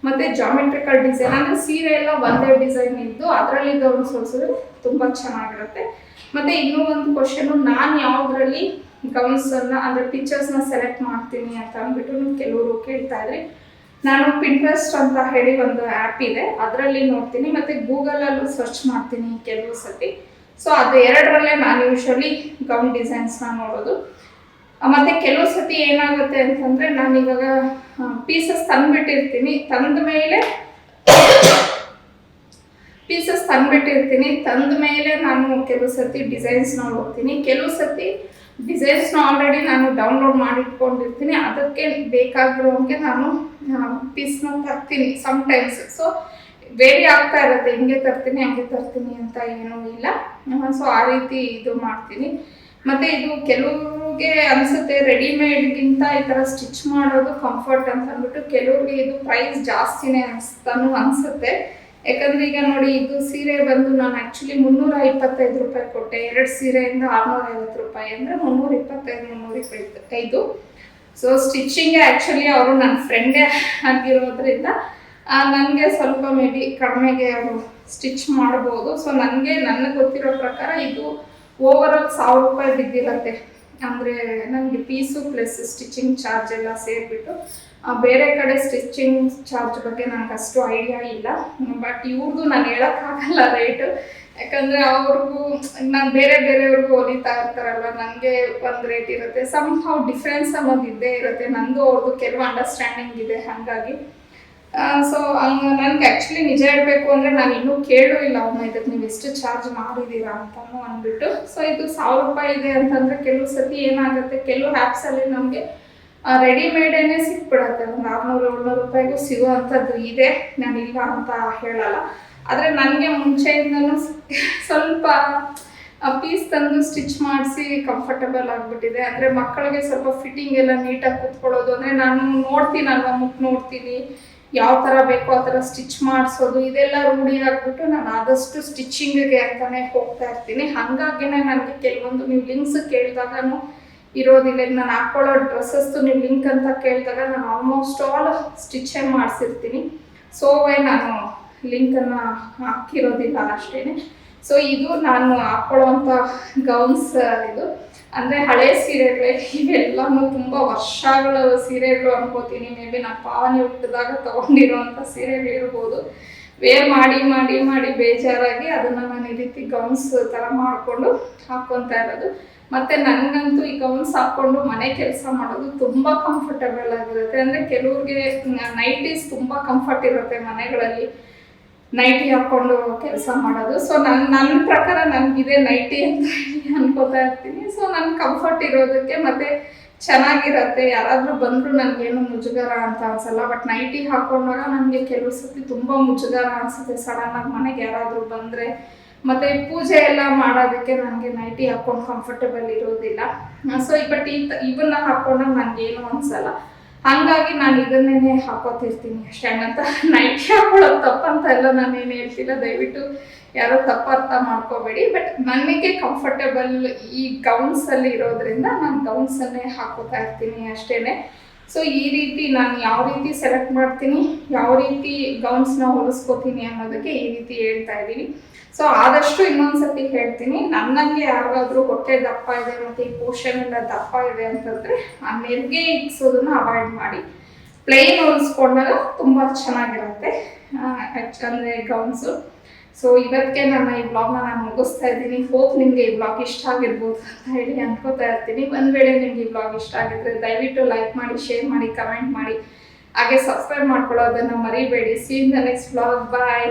ಮತ್ತು ಜಾಮೆಟ್ರಿಕಲ್ ಡಿಸೈನ್, ಅಂದರೆ ಸೀರೆ ಎಲ್ಲ ಒಂದೇ ಡಿಸೈನ್ ಇದ್ದು ಅದರಲ್ಲಿ ಗೌನ್ಸ್ ಹೊಲಿಸಿದ್ರೆ ತುಂಬ ಚೆನ್ನಾಗಿರುತ್ತೆ. ಮತ್ತು ಇನ್ನೂ ಒಂದು ಕ್ವಶನು, ನಾನು ಯಾವುದರಲ್ಲಿ ಗೌನ್ಸನ್ನು ಅಂದರೆ ಪಿಕ್ಚರ್ಸ್ನ ಸೆಲೆಕ್ಟ್ ಮಾಡ್ತೀನಿ ಅಂತ ಅಂದ್ಬಿಟ್ಟು ಕೆಲವರು ಕೇಳ್ತಾ ಇದ್ರಿ. ನಾನು ಪಿಂಟ್ರೆಸ್ಟ್ ಅಂತ ಹೇಳಿ ಒಂದು ಆ್ಯಪ್ ಇದೆ, ಅದರಲ್ಲಿ ನೋಡ್ತೀನಿ, ಮತ್ತು ಗೂಗಲಲ್ಲೂ ಸರ್ಚ್ ಮಾಡ್ತೀನಿ ಕೆಲವು ಸತಿ. ಸೊ ಅದು ಎರಡರಲ್ಲೇ ನಾನು ಯೂಶ್ವಲಿ ಗೌನ್ ಡಿಸೈನ್ಸ್ನ ನೋಡೋದು. ಮತ್ತು ಕೆಲವು ಸತಿ ಏನಾಗುತ್ತೆ ಅಂತಂದರೆ ನಾನು ಇವಾಗ ಪೀಸಸ್ ತಂದುಬಿಟ್ಟಿರ್ತೀನಿ, ತಂದ ಮೇಲೆ ಪೀಸಸ್ ತಂದುಬಿಟ್ಟಿರ್ತೀನಿ. ತಂದ ಮೇಲೆ ನಾನು ಕೆಲವು ಸತಿ ಡಿಸೈನ್ಸ್ನ ನೋಡ್ತೀನಿ, ಕೆಲವು ಸತಿ ಡಿಸೈನ್ಸ್ನ ಆಲ್ರೆಡಿ ನಾನು ಡೌನ್ಲೋಡ್ ಮಾಡಿಟ್ಕೊಂಡಿರ್ತೀನಿ, ಅದಕ್ಕೆ ಬೇಕಾಗಿರೋಂಗೆ ನಾನು ಪೀಸ್ನ ತರ್ತೀನಿ ಸಮ್ಟೈಮ್ಸ್. ಸೊ ವೇರಿ ಆಗ್ತಾ ಇರುತ್ತೆ, ಹಿಂಗೆ ತರ್ತೀನಿ ಹಂಗೆ ತರ್ತೀನಿ ಅಂತ ಏನೂ ಇಲ್ಲ. ಸೊ ಆ ರೀತಿ ಇದು ಮಾಡ್ತೀನಿ. ಮತ್ತು ಇದು ಕೆಲವ್ರಿಗೆ ಅನಿಸುತ್ತೆ ರೆಡಿಮೇಡ್ಗಿಂತ ಈ ಥರ ಸ್ಟಿಚ್ ಮಾಡೋದು ಕಂಫರ್ಟ್ ಅಂತ ಅಂದ್ಬಿಟ್ಟು, ಕೆಲವ್ರಿಗೆ ಇದು ಪ್ರೈಸ್ ಜಾಸ್ತಿನೇ ಅನಿಸುತ್ತೆ. ಯಾಕಂದರೆ ಈಗ ನೋಡಿ, ಇದು ಸೀರೆ ಬಂದು ನಾನು ಆ್ಯಕ್ಚುಲಿ 325 ರೂಪಾಯಿ ಕೊಟ್ಟೆ, 2 ಸೀರೆಯಿಂದ 650 ರೂಪಾಯಿ, ಅಂದರೆ 325. ಸೊ ಸ್ಟಿಚಿಂಗ್ಗೆ ಆ್ಯಕ್ಚುಲಿ ಅವರು ನನ್ನ ಫ್ರೆಂಡೇ ಆಗಿರೋದ್ರಿಂದ ನನಗೆ ಸ್ವಲ್ಪ ಮೇ ಬಿ ಕಡಿಮೆಗೆ ಅವರು ಸ್ಟಿಚ್ ಮಾಡ್ಬೋದು. ಸೊ ನನಗೆ ಗೊತ್ತಿರೋ ಪ್ರಕಾರ ಇದು ಓವರಾಲ್ 1000 ರೂಪಾಯಿ ಬಿದ್ದಿರುತ್ತೆ. ಅಂದರೆ ನನಗೆ ಪೀಸು ಪ್ಲಸ್ ಸ್ಟಿಚಿಂಗ್ ಚಾರ್ಜ್ ಎಲ್ಲ ಸೇರಿಬಿಟ್ಟು. ಬೇರೆ ಕಡೆ ಸ್ಟಿಚಿಂಗ್ ಚಾರ್ಜ್ ಬಗ್ಗೆ ನನಗೆ ಅಷ್ಟು ಐಡಿಯಾ ಇಲ್ಲ, ಬಟ್ ಇವ್ರದ್ದು ನಾನು ಹೇಳೋಕ್ಕಾಗಲ್ಲ ರೇಟು. ಯಾಕಂದರೆ ಅವ್ರಿಗೂ ನಾನು ಬೇರೆಯವ್ರಿಗೂ ಹೊಲಿತಾ ಇರ್ತಾರಲ್ವ, ನನಗೆ ಒಂದು ರೇಟ್ ಇರುತ್ತೆ, ಸಮ್ ಹೌ ಡಿಫ್ರೆನ್ಸ್ ಅನ್ನೋದು ಇದ್ದೇ ಇರುತ್ತೆ. ನಂದು ಅವ್ರದ್ದು ಕೆಲವು ಅಂಡರ್ಸ್ಟ್ಯಾಂಡಿಂಗ್ ಇದೆ, ಹಾಗಾಗಿ ಸೊ ನನಗೆ ಆ್ಯಕ್ಚುಲಿ ನಿಜ ಹೇಳಬೇಕು ಅಂದರೆ ನಾನು ಇನ್ನೂ ಕೇಳೂ ಇಲ್ಲ ಅವ್ರನ್ನ, ಇದಕ್ಕೆ ನೀವು ಎಷ್ಟು ಚಾರ್ಜ್ ಮಾಡಿದ್ದೀರಾ ಅಂತಲೂ ಅಂದ್ಬಿಟ್ಟು. ಸೊ ಇದು 1000 ರೂಪಾಯಿ ಇದೆ ಅಂತಂದರೆ ಕೆಲವು ಸತಿ ಏನಾಗುತ್ತೆ, ಕೆಲವು ಆ್ಯಪ್ಸಲ್ಲಿ ನಮಗೆ ರೆಡಿಮೇಡೇ ಸಿಕ್ಬಿಡುತ್ತೆ, ಒಂದು 600-700 ರೂಪಾಯಿಗೂ ಸಿಗೋ ಅಂಥದ್ದು ಇದೆ, ನಾನಿಲ್ಲ ಅಂತ ಹೇಳಲ್ಲ. ಆದರೆ ನನಗೆ ಮುಂಚೆಯಿಂದನೂ ಸ್ವಲ್ಪ ಪೀಸ್ ತಂದು ಸ್ಟಿಚ್ ಮಾಡಿಸಿ ಕಂಫರ್ಟಬಲ್ ಆಗಿಬಿಟ್ಟಿದೆ. ಅಂದರೆ ಮಕ್ಕಳಿಗೆ ಸ್ವಲ್ಪ ಫಿಟ್ಟಿಂಗ್ ಎಲ್ಲ ನೀಟಾಗಿ ಕೂತ್ಕೊಳ್ಳೋದು, ಅಂದರೆ ನಾನು ನೋಡ್ತೀನಲ್ವ, ಮುಖ ನೋಡ್ತೀನಿ, ಯಾವ ಥರ ಬೇಕೋ ಆ ಥರ ಸ್ಟಿಚ್ ಮಾಡಿಸೋದು, ಇದೆಲ್ಲ ರೂಢಿ ಆಗಿಬಿಟ್ಟು ನಾನು ಆದಷ್ಟು ಸ್ಟಿಚಿಂಗಿಗೆ ಅಂತಲೇ ಹೋಗ್ತಾ ಇರ್ತೀನಿ. ಹಾಗಾಗಿನೇ ನನಗೆ ಕೆಲವೊಂದು ನೀವು ಲಿಂಕ್ಸ್ ಕೇಳಿದಾಗೂ ಇರೋದಿಲ್ಲ. ಈಗ ನಾನು ಹಾಕ್ಕೊಳ್ಳೋ ಡ್ರೆಸ್ಸಸ್ದು ನೀವು ಲಿಂಕ್ ಅಂತ ಕೇಳಿದಾಗ ನಾನು ಆಲ್ಮೋಸ್ಟ್ ಆಲ್ ಸ್ಟಿಚ್ಚೇ ಮಾಡಿಸಿರ್ತೀನಿ. ಸೊ ನಾನು ಲಿಂಕನ್ನು ಹಾಕಿರೋದಿಲ್ಲ ಅಷ್ಟೇ. ಸೊ ಇದು ನಾನು ಹಾಕ್ಕೊಳ್ಳೋವಂಥ ಗೌನ್ಸ್. ಇದು ಅಂದರೆ ಹಳೆ ಸೀರೆಗಳೇ, ಇವೆಲ್ಲನೂ ತುಂಬ ವರ್ಷಗಳ ಸೀರೆಗಳು ಅನ್ಕೋತೀನಿ. ಮೇ ಬಿ ನಾನು ಪಾವನಿ ಹುಟ್ಟಿದಾಗ ತೊಗೊಂಡಿರೋವಂಥ ಸೀರೆಗಳಿರ್ಬೋದು. ವೇರ್ ಮಾಡಿ ಮಾಡಿ ಮಾಡಿ ಬೇಜಾರಾಗಿ ಅದನ್ನು ನಾನು ಈ ರೀತಿ ಗೌನ್ಸ್ ಥರ ಮಾಡಿಕೊಂಡು ಹಾಕ್ಕೊತಾ ಇರೋದು. ಮತ್ತು ನನಗಂತೂ ಈ ಗೌನ್ಸ್ ಹಾಕ್ಕೊಂಡು ಮನೆ ಕೆಲಸ ಮಾಡೋದು ತುಂಬ ಕಂಫರ್ಟಬಲ್ ಆಗಿರುತ್ತೆ. ಅಂದರೆ ಕೆಲವ್ರಿಗೆ ನೈಟೀಸ್ ತುಂಬ ಕಂಫರ್ಟ್ ಇರುತ್ತೆ ಮನೆಗಳಲ್ಲಿ, ನೈಟಿ ಹಾಕ್ಕೊಂಡು ಕೆಲಸ ಮಾಡೋದು. ಸೊ ನನ್ನ ಪ್ರಕಾರ ನನಗಿದೆ ನೈಟಿ ಅಂತ ಅನ್ಕೋತಾ ಇರ್ತೀನಿ. ಸೊ ನನ್ನ ಕಂಫರ್ಟ್ ಇರೋದಕ್ಕೆ ಮತ್ತು ಚೆನ್ನಾಗಿರುತ್ತೆ, ಯಾರಾದರೂ ಬಂದರೂ ನನಗೇನು ಮುಜುಗರ ಅಂತ ಅನಿಸಲ್ಲ. ಬಟ್ ನೈಟಿ ಹಾಕ್ಕೊಂಡಾಗ ನನಗೆ ಕೆಲವು ಸತಿ ತುಂಬ ಮುಜುಗರ ಅನಿಸುತ್ತೆ, ಸಡನ್ನಾಗಿ ಮನೆಗೆ ಯಾರಾದರೂ ಬಂದರೆ. ಮತ್ತು ಪೂಜೆ ಎಲ್ಲ ಮಾಡೋದಕ್ಕೆ ನನಗೆ ನೈಟಿ ಹಾಕ್ಕೊಂಡು ಕಂಫರ್ಟಬಲ್ ಇರೋದಿಲ್ಲ. ಸೊ ಬಟ್ ಇವನ್ನ ಹಾಕ್ಕೊಂಡಾಗ ನನಗೇನು ಅನಿಸಲ್ಲ, ಹಾಗಾಗಿ ನಾನು ಇದನ್ನೇ ಹಾಕೋತಿರ್ತೀನಿ ಅಷ್ಟೇ. ಹಂಗಂತ ನೈಟಿ ಹಾಕೊಳ್ಳೋದು ತಪ್ಪಂತ ಎಲ್ಲ ನಾನೇನು ಹೇಳ್ತಿಲ್ಲ, ದಯವಿಟ್ಟು ಯಾರೋ ತಪ್ಪು ಅರ್ಥ ಮಾಡ್ಕೋಬೇಡಿ. ಬಟ್ ನನಗೆ ಕಂಫರ್ಟಬಲ್ ಈ ಗೌನ್ಸಲ್ಲಿ ಇರೋದ್ರಿಂದ ನಾನು ಗೌನ್ಸನ್ನೇ ಹಾಕೋತಾ ಇರ್ತೀನಿ ಅಷ್ಟೇ. ಸೊ ಈ ರೀತಿ ನಾನು ಯಾವ ರೀತಿ ಸೆಲೆಕ್ಟ್ ಮಾಡ್ತೀನಿ, ಯಾವ ರೀತಿ ಗೌನ್ಸ್ನ ಹೊಲಿಸ್ಕೋತೀನಿ ಅನ್ನೋದಕ್ಕೆ ಈ ರೀತಿ ಹೇಳ್ತಾ ಇದ್ದೀನಿ. ಸೊ ಆದಷ್ಟು ಇನ್ನೊಂದ್ಸತಿ ಹೇಳ್ತೀನಿ, ನನಗೆ ಯಾರಿಗಾದ್ರೂ ಹೊಟ್ಟೆ ದಪ್ಪ ಇದೆ ಮತ್ತು ಈ ಪೋರ್ಷನ್ ಎಲ್ಲ ದಪ್ಪ ಇದೆ ಅಂತಂದರೆ ಆ ನೆರಿಗೆ ಇಕ್ಸೋದನ್ನು ಅವಾಯ್ಡ್ ಮಾಡಿ. ಪ್ಲೈನ್ ಹೊಲಿಸ್ಕೊಂಡಾಗ ತುಂಬ ಚೆನ್ನಾಗಿರುತ್ತೆ ಅಂದರೆ ಗೌನ್ಸು. ಸೊ ಇವತ್ತಿಗೆ ನನ್ನ ಈ ಬ್ಲಾಗ್ನ ನಾನು ಮುಗಿಸ್ತಾ ಇದ್ದೀನಿ. ಹೋಪ್ ನಿಮಗೆ ಈ ಬ್ಲಾಗ್ ಇಷ್ಟ ಆಗಿರ್ಬೋದು ಅಂತ ಹೇಳಿ ಅನ್ಕೋತಾ ಇರ್ತೀನಿ. ಒಂದು ವೇಳೆ ನಿಮ್ಗೆ ಈ ಬ್ಲಾಗ್ ಇಷ್ಟ ಆಗಿದ್ರೆ ದಯವಿಟ್ಟು ಲೈಕ್ ಮಾಡಿ, ಶೇರ್ ಮಾಡಿ, ಕಮೆಂಟ್ ಮಾಡಿ, ಹಾಗೆ ಸಬ್ಸ್ಕ್ರೈಬ್ ಮಾಡ್ಕೊಳ್ಳೋದನ್ನು ಮರಿಬೇಡಿ. See in the next blog. Bye.